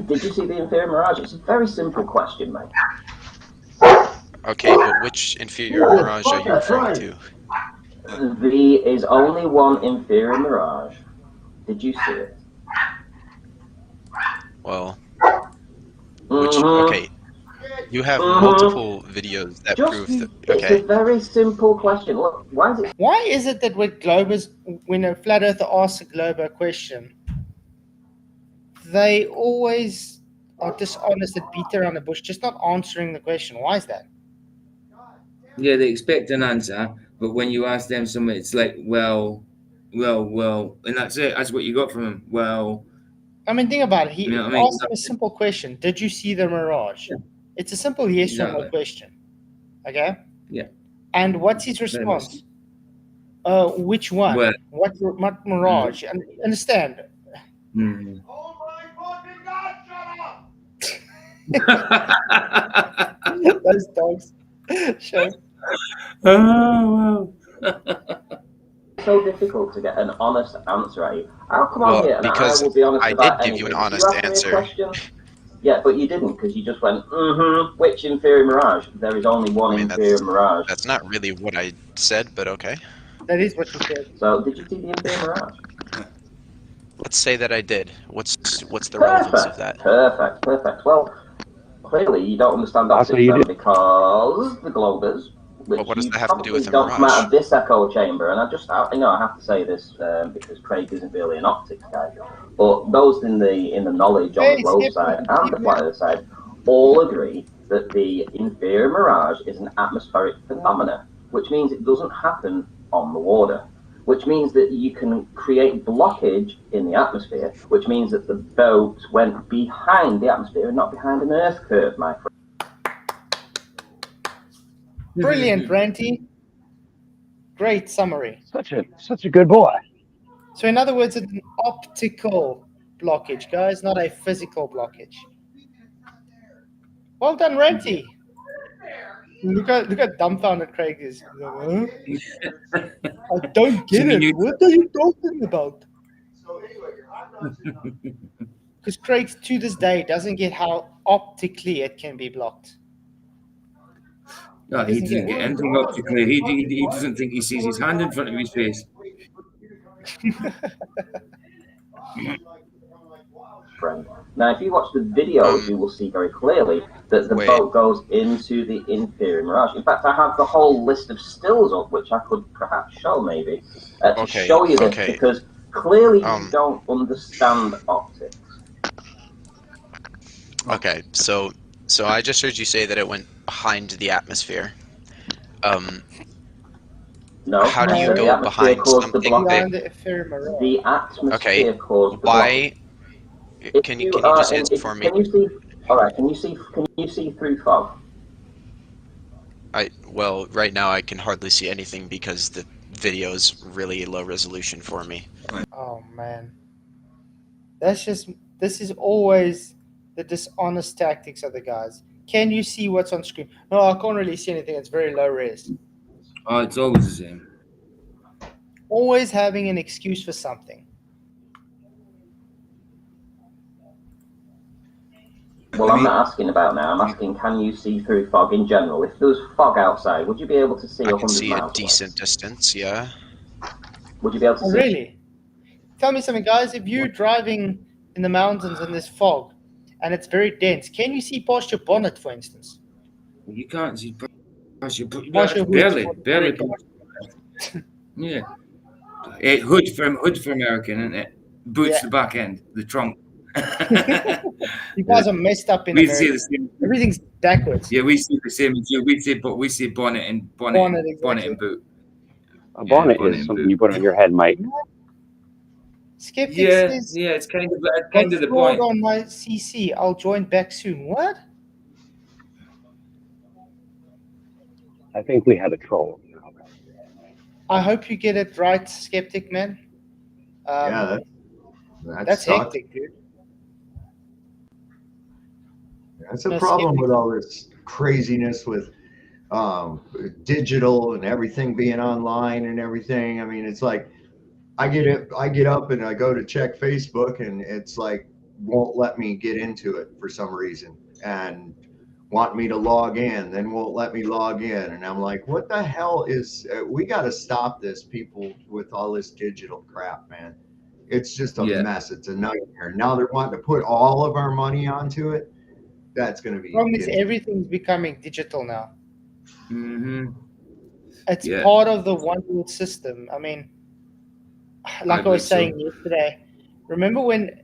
Did you see the inferior mirage? It's a very simple question, mate. Okay, but which inferior mirage are you referring to? There is only one inferior mirage. Did you see it? Well, which okay, you have multiple videos that prove that. It's Okay, a very simple question. Look, Why is it that when a flat earther asks a glober a question, they always are dishonest and beat around the bush, just not answering the question? Why is that? Yeah, they expect an answer, but when you ask them something, it's like, well, and that's it. That's what you got from them. Well, I mean, think about it. He you know what I mean? asked him a simple question. Did you see the mirage? Yeah. It's a simple yes or no Exactly. question. Okay? Yeah. And what's his Very much. response? Which one? Well- What mirage? And understand. Mm. Those dogs. Sure. Oh, wow. so difficult to get an honest answer at you? I'll come on Well, here and because I will be honest I about did give you anything. an Did you honest ask me a answer. question? Yeah, but you didn't, because you just went, which inferior mirage? There is only one inferior mirage. That's not really what I said, but okay. That is what you said. So, did you see the inferior mirage? Let's say that I did. What's the relevance of that? Perfect. Well, clearly you don't understand optics you then, did. because the globers, which But what does you that have to do probably with a don't come out mirage? of this echo chamber, and I have to say this because Craig isn't really an optics guy, but those in the knowledge on the globe side and the flat earth side all agree that the inferior mirage is an atmospheric phenomena, which means it doesn't happen on the water, which means that you can create blockage in the atmosphere, which means that the boat went behind the atmosphere and not behind an earth curve, my friend. Brilliant, Ranty. Great summary. Such a good boy. So in other words, it's an optical blockage, guys, not a physical blockage. Well done, Ranty. Look at dumbfounded Craig is. Huh? I don't get it. What are you talking about? Because Craig, to this day, doesn't get how optically it can be blocked. No, he doesn't get anything optically. He doesn't think he sees his hand in front of his face. Friend. Now, if you watch the videos, you will see very clearly that the boat goes into the inferior mirage. In fact, I have the whole list of stills up, which I could perhaps show maybe to show you this, because clearly you don't understand optics. Okay, so I just heard you say that it went behind the atmosphere. No. How do you go behind something the atmosphere caused the why? Can you just answer for me? Can you see? All right. Can you see through fog? Well, right now I can hardly see anything because the video is really low resolution for me. Oh man, this is always the dishonest tactics of the guys. Can you see what's on screen? No, I can't really see anything. It's very low res. Oh, it's always the same. Always having an excuse for something. Well, I'm not asking about now. I'm asking, can you see through fog in general? If there was fog outside, would you be able to see 100 miles? I can see a decent distance, yeah. Would you be able to see? Really? Tell me something, guys. If you're driving in the mountains and there's fog and it's very dense, can you see past your bonnet, for instance? You can't see past your barely. Yeah. Hood for American, isn't it? Boots the back end, the trunk. You guys are messed up in America. See the same. Everything's backwards. Yeah, we see the same. We see bonnet and boot. A bonnet is something you put on your head, Mike. Skeptic says, yeah, it's kind of the point. On my CC, I'll join back soon. What? I think we have a troll. I hope you get it right, Skeptic man. Yeah, that's hectic, dude. That's a problem with all this craziness with digital and everything being online and everything. I mean, it's like I get up and I go to check Facebook and it's like won't let me get into it for some reason and want me to log in, then won't let me log in. And I'm like, what the hell is, we got to stop this, people, with all this digital crap, man. It's just a mess. It's a nightmare. Now they're wanting to put all of our money onto it. That's going to be. Problem is everything's becoming digital now. Mm-hmm. It's part of the one world system. I mean, like I was saying yesterday, remember when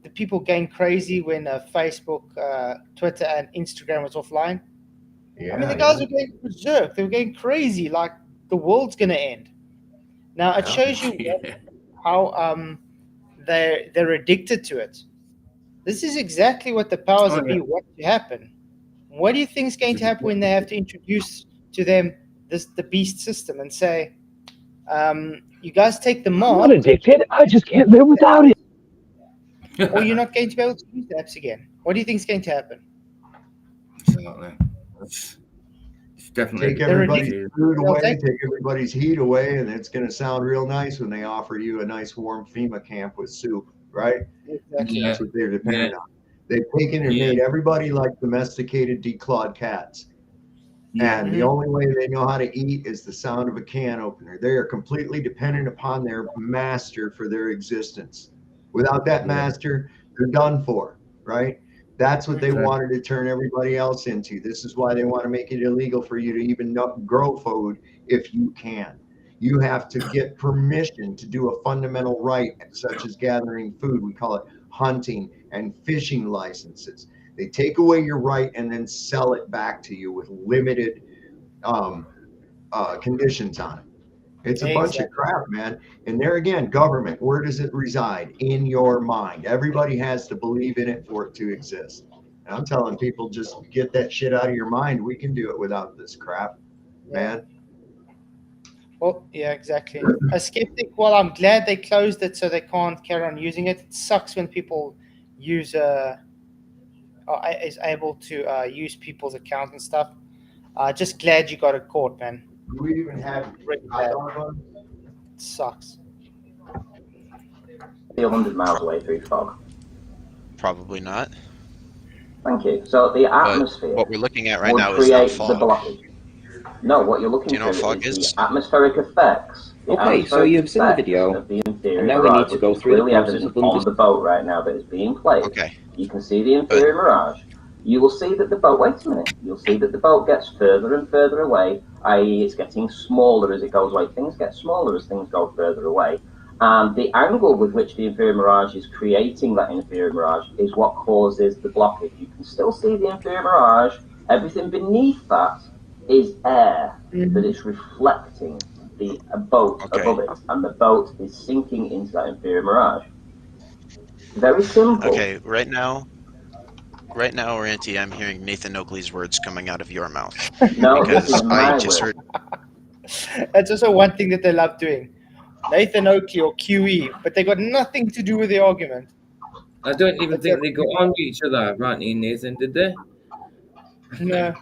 the people going crazy when Facebook, Twitter, and Instagram was offline? Yeah, I mean, the guys were going berserk. They were going crazy, like the world's going to end. Now, it shows you how they're addicted to it. This is exactly what the powers that be want to happen. What do you think is going to happen when they have to introduce to them the beast system and say, you guys take the mark. I'm not addicted. I just can't live without it. Or you're not going to be able to use the apps again. What do you think is going to happen? It's definitely take everybody's food away, take everybody's heat away, and it's going to sound real nice when they offer you a nice warm FEMA camp with soup, right? Exactly. That's what they're dependent on. They've taken and made everybody like domesticated, declawed cats. And the only way they know how to eat is the sound of a can opener. They are completely dependent upon their master for their existence. Without that master, they're done for, right? That's what they wanted to turn everybody else into. This is why they want to make it illegal for you to even grow food if you can. You have to get permission to do a fundamental right, such as gathering food. We call it hunting and fishing licenses. They take away your right and then sell it back to you with limited conditions on it. It's a bunch of crap, man. And there again, government, where does it reside? In your mind. Everybody has to believe in it for it to exist. And I'm telling people, just get that shit out of your mind. We can do it without this crap, man. Well, yeah, exactly. A skeptic, well, I'm glad they closed it so they can't carry on using it. It sucks when people is able to use people's accounts and stuff. Just glad you got it caught, man. Do we even have it sucks. Be 100 miles away through fog. Probably not. Thank you. So the atmosphere. What we're looking at right now is not fog. The blockage. No, what you're looking for fog is the atmospheric effects. Okay, so you've seen the video, and now we need to go through the process of on the boat right now that is being played. Okay. You can see the inferior mirage. You will see that the boat, wait a minute, you'll see that the boat gets further and further away, i.e. it's getting smaller as it goes away. Things get smaller as things go further away. And the angle with which the inferior mirage is creating that inferior mirage is what causes the blockage. You can still see the inferior mirage. Everything beneath that is air that it's reflecting the boat above it. And the boat is sinking into that inferior mirage. Very simple. Okay, right now, Ranty, I'm hearing Nathan Oakley's words coming out of your mouth. No, because I just heard. That's also one thing that they love doing. Nathan Oakley or QE, but they got nothing to do with the argument. I don't even think they got on with each other, Ranty and Nathan, did they? No.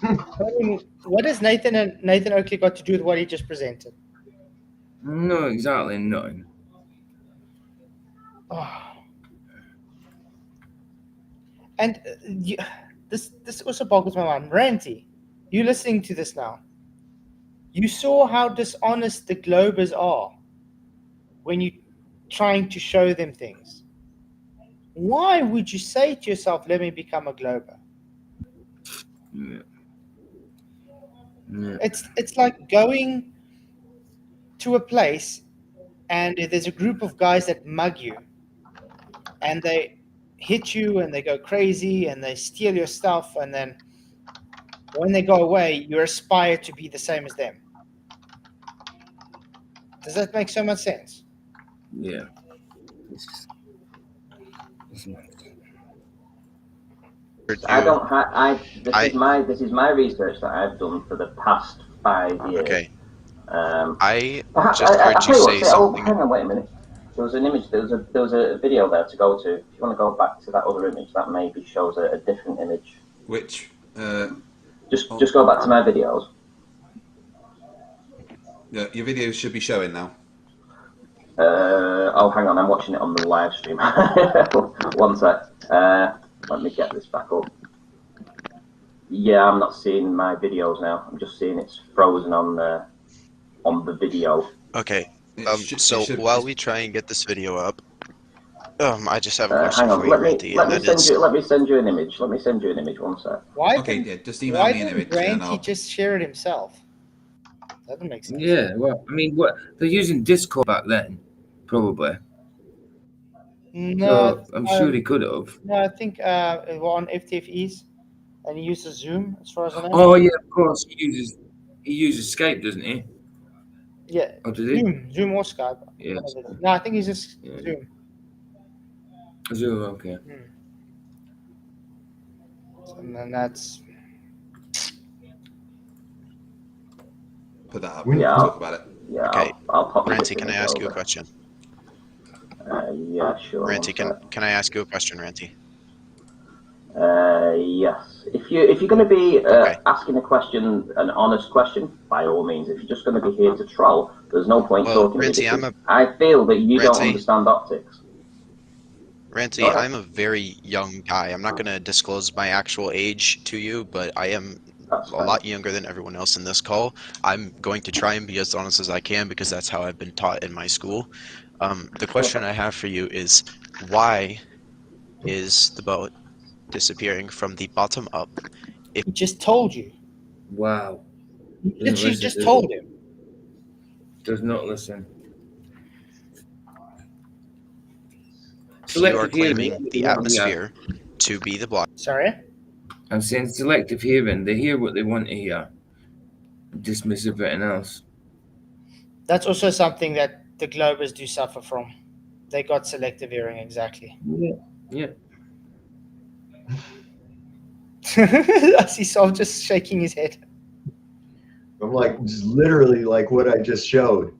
I mean, what has Nathan Oakley got to do with what he just presented? No, exactly nothing. Oh. And this also boggles my mind. Ranty, you listening to this now? You saw how dishonest the Globers are when you're trying to show them things. Why would you say to yourself, let me become a Glober? Yeah. It's like going to a place and there's a group of guys that mug you and they hit you and they go crazy and they steal your stuff, and then when they go away, you aspire to be the same as them. Does that make so much sense? Yeah. This is my research that I've done for the past 5 years. Okay. I just heard you say something. Hang on, wait a minute. There was an image. There was a video there to go to. If you want to go back to that other image, that maybe shows a different image. Which? Just go back to my videos. Yeah, your videos should be showing now. Oh, hang on. I'm watching it on the live stream. 1 sec. Let me get this back up. Yeah, I'm not seeing my videos now. I'm just seeing it's frozen on the video. Okay. So while we try and get this video up, I just have a question hang on. for you, Ranty. Let me send you an image. Let me send you an image. 1 sec. Why Okay, didn't, yeah, just email why me an didn't image. And Ranty just share it himself? That doesn't make sense. Yeah, well, I mean, what they're using Discord back then, probably. No, So I'm sure he could have. No, I think we're on FTFEs, and he uses Zoom, as far as I know. Oh yeah, of course he uses Skype, doesn't he? Yeah, Or does he? Zoom or Skype. Yeah. No, I think he's just Zoom. Zoom, okay. And then that's. Put that up. Yeah, Talk about it. Yeah. Okay. I'll pop Ranty, can I ask you a question? Yeah, sure. Ranty, can I ask you a question, Ranty? Yes. If you're going to be asking a question, an honest question, by all means. If you're just going to be here to troll, there's no point talking. Ranty, I feel that you don't understand optics. Ranty, I'm a very young guy. I'm not going to disclose my actual age to you, but I am a lot younger than everyone else in this call. I'm going to try and be as honest as I can because that's how I've been taught in my school. The question I have for you is, why is the boat disappearing from the bottom up? He just told you. Wow. You literally just told him. Does not listen. You are claiming the atmosphere to be the block. Sorry? I'm saying selective hearing. They hear what they want to hear. Dismiss everything else. That's also something that the Globers do suffer from. They got selective hearing, exactly. Yeah. I see Sol just shaking his head. I'm like, just literally like what I just showed.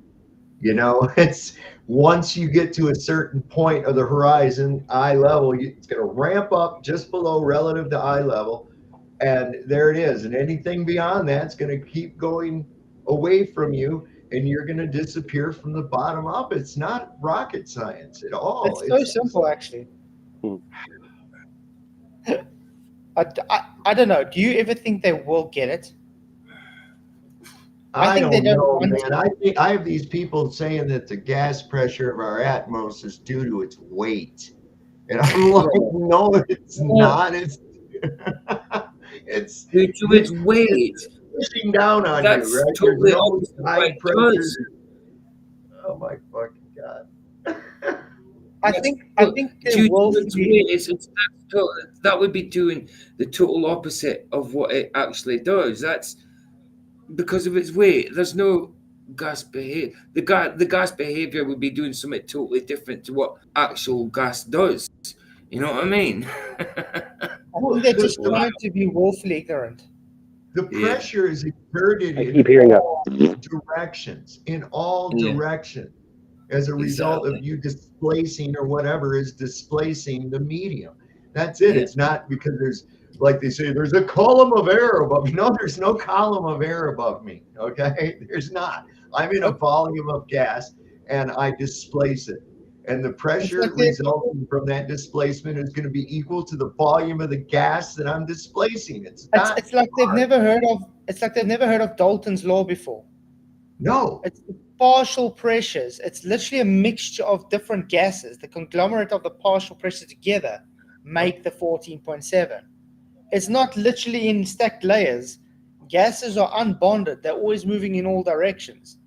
You know, it's once you get to a certain point of the horizon, eye level, it's going to ramp up just below relative to eye level. And there it is. And anything beyond that's going to keep going away from you, and you're going to disappear from the bottom up. It's not rocket science at all. It's so simple, actually. I don't know. Do you ever think they will get it? I don't know, man. I think I have these people saying that the gas pressure of our atmos is due to its weight, and I'm like, no, it's not. It's it's due to its weight. Pushing down on That's you, right? totally There's no high pressure. does. Oh my fucking god! I think they will. That would be doing the total opposite of what it actually does. That's because of its weight. There's no gas behavior. The gas behavior would be doing something totally different to what actual gas does. You know what I mean? I think they're just trying to be woefully ignorant. The pressure is exerted keep hearing all directions, in all directions, as a result of you displacing or whatever is displacing the medium. That's it. It's not because there's, like they say, there's a column of air above me. No, there's no column of air above me. Okay, there's not. I'm in a volume of gas and I displace it. And the pressure resulting from that displacement is going to be equal to the volume of the gas that I'm displacing. It's like they've never heard of. It's like they've never heard of Dalton's law before. No. It's the partial pressures. It's literally a mixture of different gases. The conglomerate of the partial pressures together make the 14.7. It's not literally in stacked layers. Gases are unbonded. They're always moving in all directions.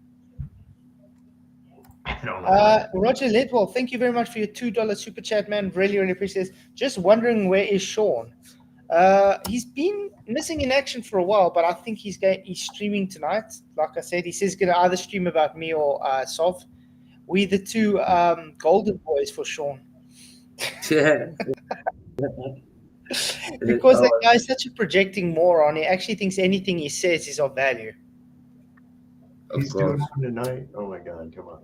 Roger Letwell, thank you very much for your $2 super chat, man. Really, really appreciate it. Just wondering, where is Sean? He's been missing in action for a while, but I think he's streaming tonight. Like I said, he says he's going to either stream about me or Sov. We the two golden boys for Sean. Yeah. Because that guy's such a projecting moron. He actually thinks anything he says is of value. He's doing it tonight. Oh my God, come on.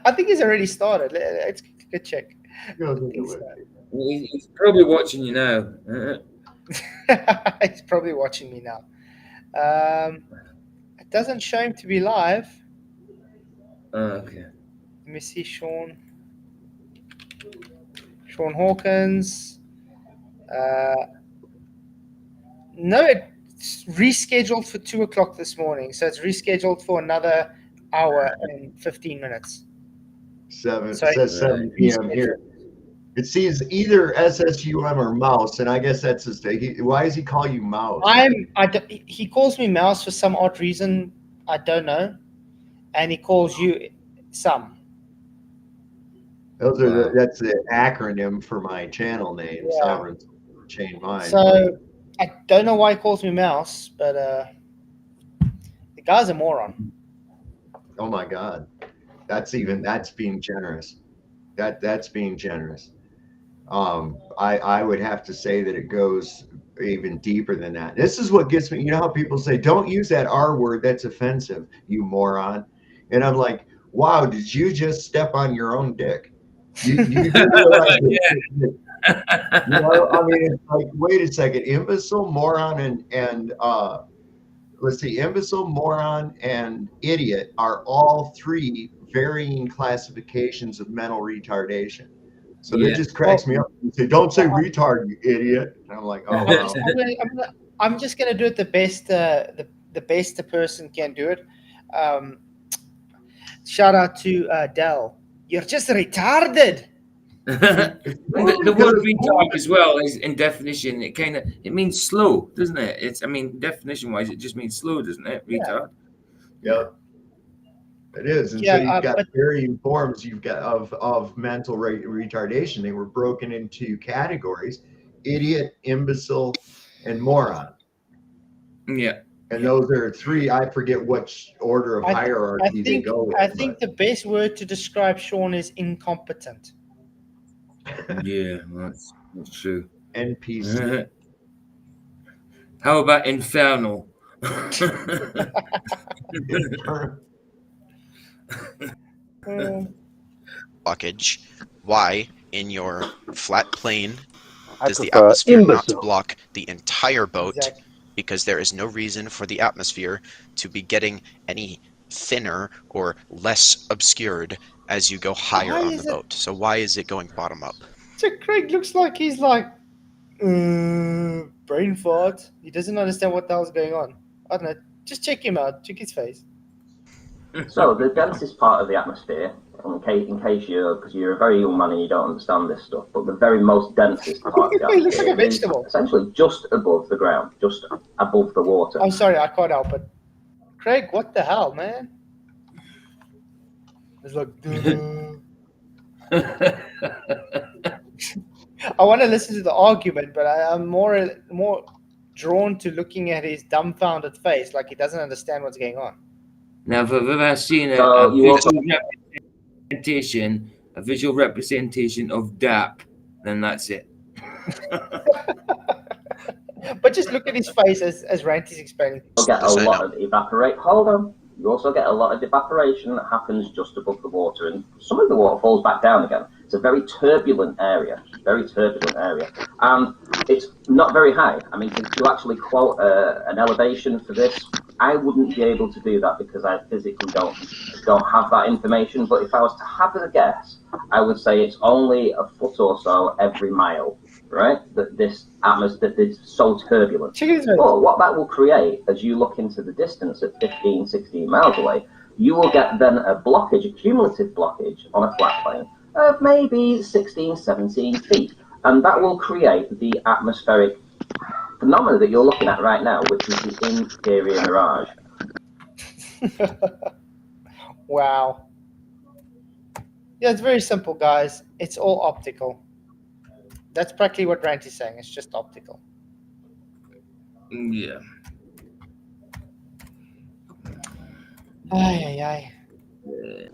I think he's already started. Let's go check. He's probably watching you now. He's probably watching me now. It doesn't show him to be live. Okay. Let me see, Sean Hawkins. No, it's rescheduled for 2 o'clock this morning, so it's rescheduled for another hour and 15 minutes. It says 7 p.m. here. It sees either SSUM or Mouse, and I guess that's his thing. Why does he call you Mouse? He calls me Mouse for some odd reason. I don't know. And he calls you Some. That's the acronym for my channel name, Yeah. Sovereign Chain Mind. So I don't know why he calls me Mouse, but the guy's a moron. Oh my God, that's being generous. That's being generous. I would have to say that it goes even deeper than that. This is what gets me. You know how people say, "Don't use that R word. That's offensive, you moron." And I'm like, "Wow, did you just step on your own dick?" You do realize I mean, it's like, wait a second, imbecile, moron, and let's see, imbecile, moron, and idiot are all three varying classifications of mental retardation. So that just cracks me up. You say, "Don't say retard, you idiot." And I'm like, "Oh, wow." I'm just gonna do it the best the person can do it. Shout out to Dell. You're just retarded. The word retard as well is in definition. It means slow, doesn't it? Definition wise, it just means slow, doesn't it? Retard. Yeah. It is, and so you've got varying forms. You've got of mental retardation. They were broken into categories: idiot, imbecile, and moron. Yeah. And those are three. I forget which order of hierarchy they go with. I think the best word to describe Sean is incompetent. Yeah, that's true. NPC. How about infernal? Blockage. Why, in your flat plane, does the atmosphere not block the entire boat? Exactly. Because there is no reason for the atmosphere to be getting any thinner or less obscured as you go higher on the boat. So why is it going bottom up? So Craig looks like he's like brain fart. He doesn't understand what the hell's going on. I don't know. Just check him out. Check his face. So the densest part of the atmosphere, in case because you're a very young man and you don't understand this stuff, but the very most densest part of the atmosphere looks like a vegetable. is essentially just above the ground, just above the water. I'm sorry, I can't help it. Craig, what the hell, man? It's like, I want to listen to the argument, but I'm more drawn to looking at his dumbfounded face, like he doesn't understand what's going on. Now, if I've ever seen a visual representation of DAP, then that's it. But just look at his face as Ranty's explaining. You get a lot of evaporate. Hold on. You also get a lot of evaporation that happens just above the water, and some of the water falls back down again. It's a very turbulent area, and it's not very high. I mean, to actually quote an elevation for this, I wouldn't be able to do that because I physically don't have that information. But if I was to have a guess, I would say it's only a foot or so every mile, right? That this atmosphere is so turbulent. But what that will create, as you look into the distance at 15, 16 miles away, you will get then a blockage, a cumulative blockage on a flat plane of maybe 16, 17 feet. And that will create the atmospheric phenomena that you're looking at right now, which is the interior mirage. Wow. Yeah, it's very simple, guys. It's all optical. That's practically what Ranty's saying. It's just optical. Yeah. Aye.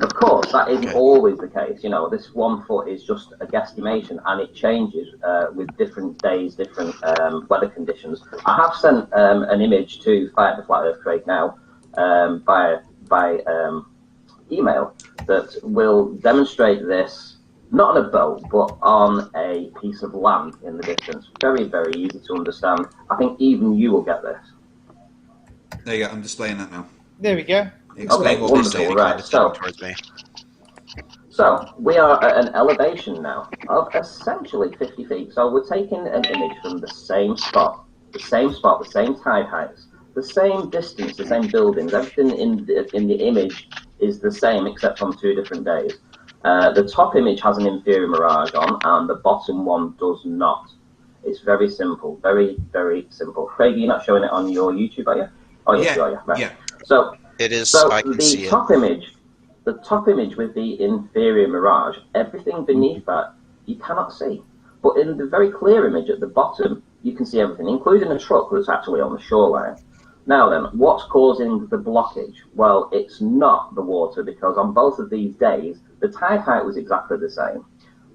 Of course, that isn't always the case. You know, this 1 foot is just a guesstimation, and it changes with different days, different weather conditions. I have sent an image to Fight the Flat Earth Craig now by email that will demonstrate this, not on a boat, but on a piece of land in the distance. Very, very easy to understand. I think even you will get this. There you go. I'm displaying that now. There we go. Explain Okay, what we're wonderful. saying. Right, Towards me. So we are at an elevation now of essentially 50 feet. So we're taking an image from the same spot, the same tide heights, the same distance, the same buildings. Everything in the image is the same except on 2 different days. The top image has an inferior mirage on, and the bottom one does not. It's very simple, very, very simple. Craig, you're not showing it on your YouTube, are you? Oh, yes, you are, yeah. Right. Yeah. So It is. so I can see the it. top image, with the inferior mirage, everything beneath that you cannot see. But in the very clear image at the bottom, you can see everything, including a truck that's actually on the shoreline. Now then, what's causing the blockage? Well, it's not the water, because on both of these days, the tide height was exactly the same.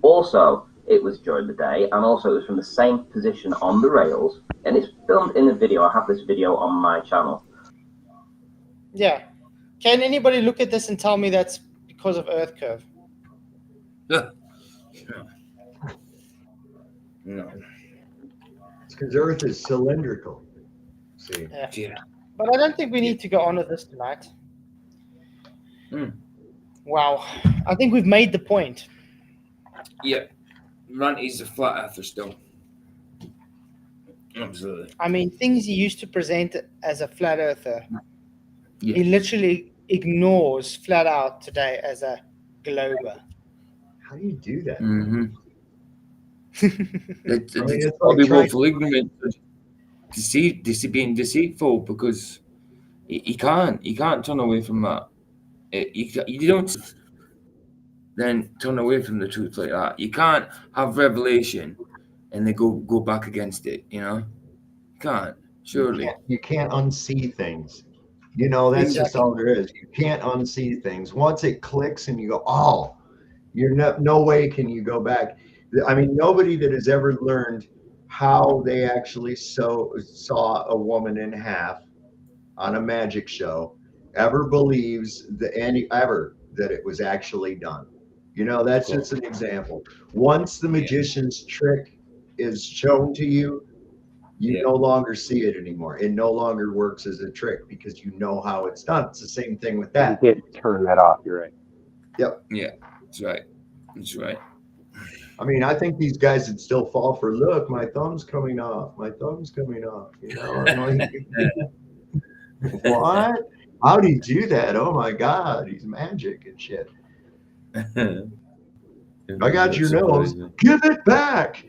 Also, it was during the day, and also it was from the same position on the rails, and it's filmed in a video. I have this video on my channel. Yeah. Can anybody look at this and tell me that's because of Earth curve? No. It's because Earth is cylindrical. See. Yeah. But I don't think we need to go on with this tonight. Wow. I think we've made the point. Yeah. Ranty's a flat earther still. Absolutely. I mean, things he used to present as a flat earther, Yeah. he literally ignores flat out today as a glober. How do you do that? Mm-hmm. It's I mean, it's probably like trying- willful ignorance, being deceitful, because you can't turn away from that. You don't then turn away from the truth like that. You can't have revelation and then go back against it. You know, you can't. Surely. You can't unsee things. You know, that's just all there is. You can't unsee things. Once it clicks and you go, oh, you're no way can you go back. I mean, nobody that has ever learned how they actually saw a woman in half on a magic show ever believes that it was actually done. You know, that's just an example. Once the magician's trick is shown to you, you no longer see it anymore. It no longer works as a trick because you know how it's done. It's the same thing with that. You can't turn that off. You're right. Yep. Yeah, that's right. That's right. I mean, I think these guys would still fall for, look, my thumb's coming off. My thumb's coming off. You know, I'm like, what? How do you do that? Oh my God, he's magic and shit. I got your nose. Give it back.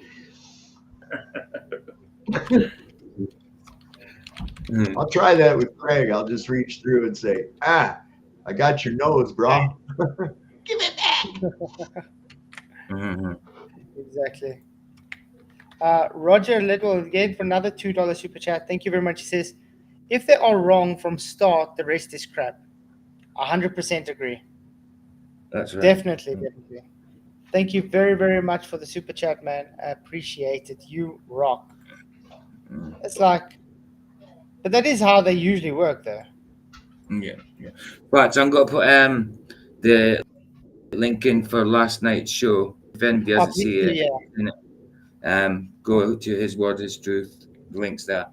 I'll try that with Craig. I'll just reach through and say, I got your nose, bro. Give it back. Exactly. Roger Little again for another $2 super chat. Thank you very much. He says, if they are wrong from start, the rest is crap. 100% agree. That's right. Definitely. Thank you very, very much for the super chat, man. I appreciate it. You rock. It's like, but that is how they usually work, though. Yeah. Right, so I'm going to put the link in for last night's show. If anybody hasn't seen it, go to His Word, His Truth. The link's there.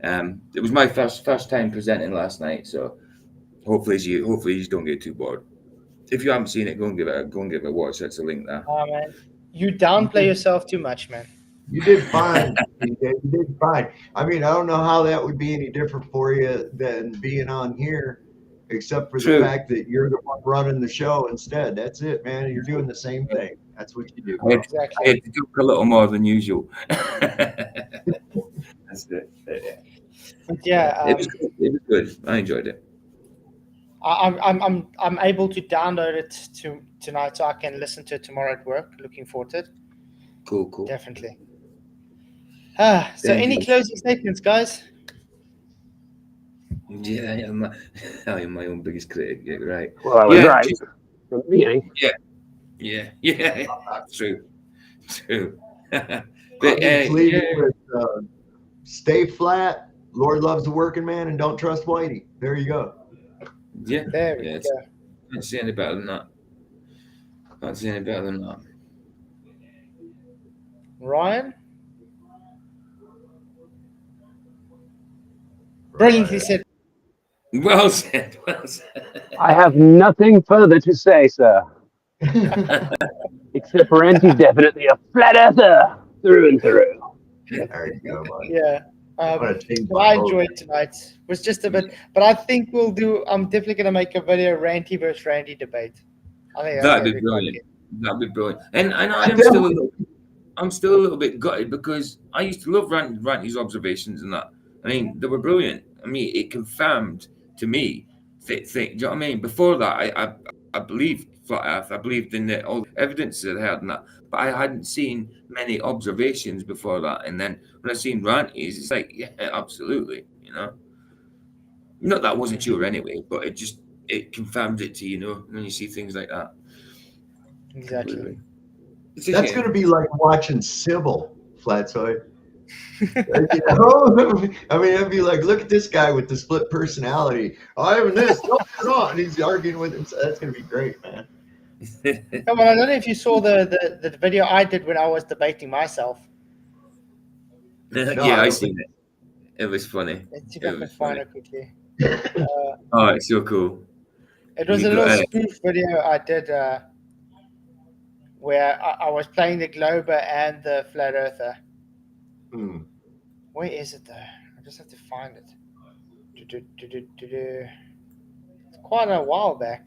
It was my first time presenting last night, so hopefully you don't get too bored. If you haven't seen it, go and give it a watch. That's a link there. Oh man, you downplay yourself too much, man. You did fine. You did fine. I mean, I don't know how that would be any different for you than being on here, except for the fact that you're the one running the show instead. That's it, man. You're doing the same thing. That's what you do. Exactly. I had to talk a little more than usual. That's it. But yeah, it was good. I enjoyed it. I'm able to download it tonight, so I can listen to it tomorrow at work. Looking forward to it. Cool. Definitely. So any closing statements, guys? Yeah, I am my own biggest critic. Yeah, right. Well, I was right from the beginning. Yeah. True. But stay flat. Lord loves the working man, and don't trust Whitey. There you go. Yeah. There we go. Can't see any better than that. Can't see any better than that. Ryan? Brilliantly said. Well said. Well said. I have nothing further to say, sir. Except for Ranty's definitely a flat earther through and through. There you go, buddy. Yeah. Wanna change But my I vote. enjoyed tonight. It was just a bit, but I think I'm definitely going to make a video Ranty versus Randy debate. I think that's That'd gonna be fun. brilliant. That'd be brilliant. And I'm still a little bit gutted because I used to love Ranty's observations and that. I mean, they were brilliant. I mean, it confirmed to me do you know what I mean? Before that, I believed flat Earth. I believed in all the evidence that I had and that, but I hadn't seen many observations before that. And then when I seen Ranty's, it's like, yeah, absolutely. You know, not that I wasn't sure anyway, but it confirmed it to when you see things like that. Exactly. Completely. That's going to be like watching Sybil, Flatzoid. You know? I mean, it'd be like, look at this guy with the split personality. I'm in this, and he's arguing with him. So that's going to be great, man. Come on, I don't know if you saw the video I did when I was debating myself. Yeah, I seen it. It was funny. Let's see if I can find it quickly. Oh, it's so cool. It was a little spoof video I did where I was playing the Glober and the Flat Earther. Where is it though? I just have to find it. It's quite a while back.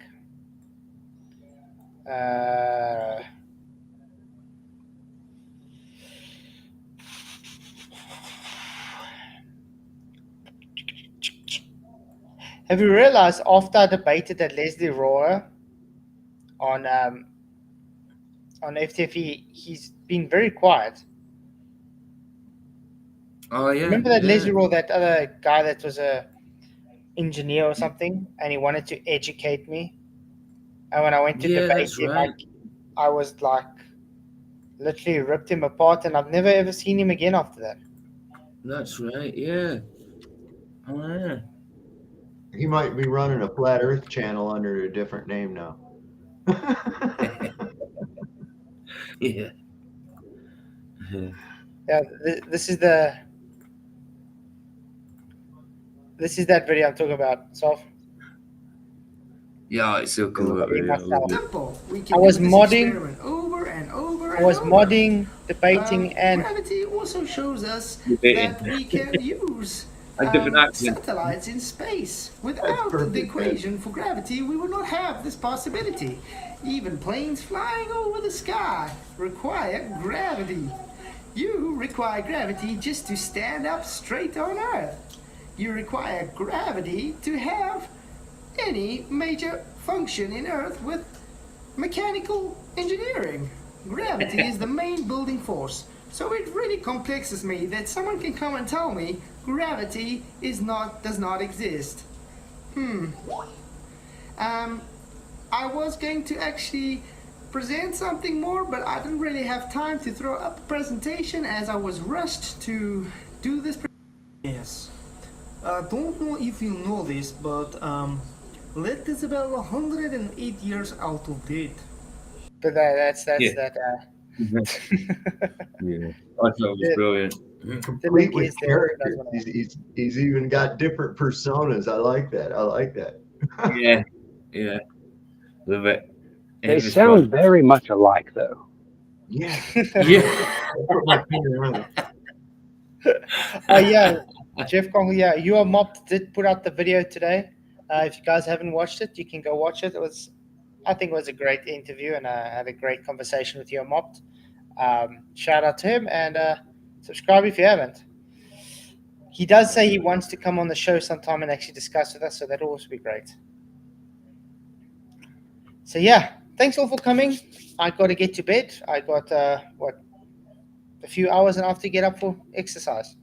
Have you realized after I debated that Leslie Royer on FTFE, he's been very quiet. Oh yeah. Remember that Leslie Royer, that other guy that was a engineer or something, and he wanted to educate me. And when I went to debate him, I was like, literally ripped him apart, and I've never ever seen him again after that. That's right. Yeah. Oh yeah. He might be running a Flat Earth channel under a different name now. Yeah. Yeah, this is that video I'm talking about. So yeah, it's so cool. That video. I was modding over and over. I was modding, debating, and gravity also shows us debating. that we can use different satellites in space. Without the equation for gravity, we would not have this possibility. Even planes flying over the sky require gravity. You require gravity just to stand up straight on Earth. You require gravity to have any major function in Earth with mechanical engineering. Gravity is the main building force. So it really complexes me that someone can come and tell me gravity does not exist. I was going to actually present something more, but I didn't really have time to throw up a presentation as I was rushed to do this. Yes. I don't know if you know this, but LED is about 108 years out of date. But that's Yeah. that. Yeah. I thought it was brilliant. Complete with characters. He's even got different personas. I like that. Yeah. Yeah. Love it. They sound very much alike, though. Yeah. Yeah. Jeff Conklin, You Are Mopped did put out the video today. If you guys haven't watched it, you can go watch it. I think it was a great interview, and I had a great conversation with You Are Mopped. Shout out to him, and subscribe if you haven't. He does say he wants to come on the show sometime and actually discuss with us, so that'll also be great. So thanks all for coming. I got to get to bed. I got a few hours and I have to get up for exercise.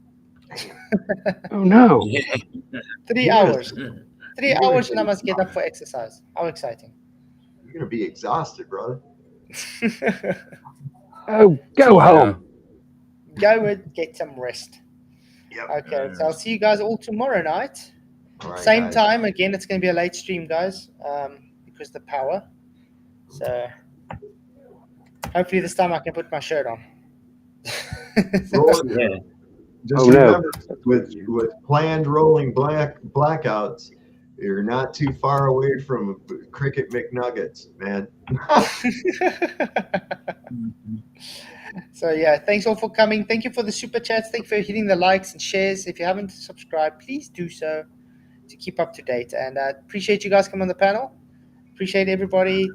Oh no! 3 hours. 3 hours and I must get up for exercise. How exciting! You're gonna be exhausted, brother. Oh, go home. Go and get some rest. Yep. Okay, so I'll see you guys all tomorrow night. All right, Same guys. time. Again, it's going to be a late stream, guys. because of the power. So hopefully this time I can put my shirt on. Rolling, Yeah. just Oh, no. remember, with planned rolling blackouts, you're not too far away from Cricket McNuggets, man. So yeah, thanks all for coming. Thank you for the super chats. Thank you for hitting the likes and shares. If you haven't subscribed, please do so to keep up to date. And I appreciate you guys coming on the panel. Appreciate everybody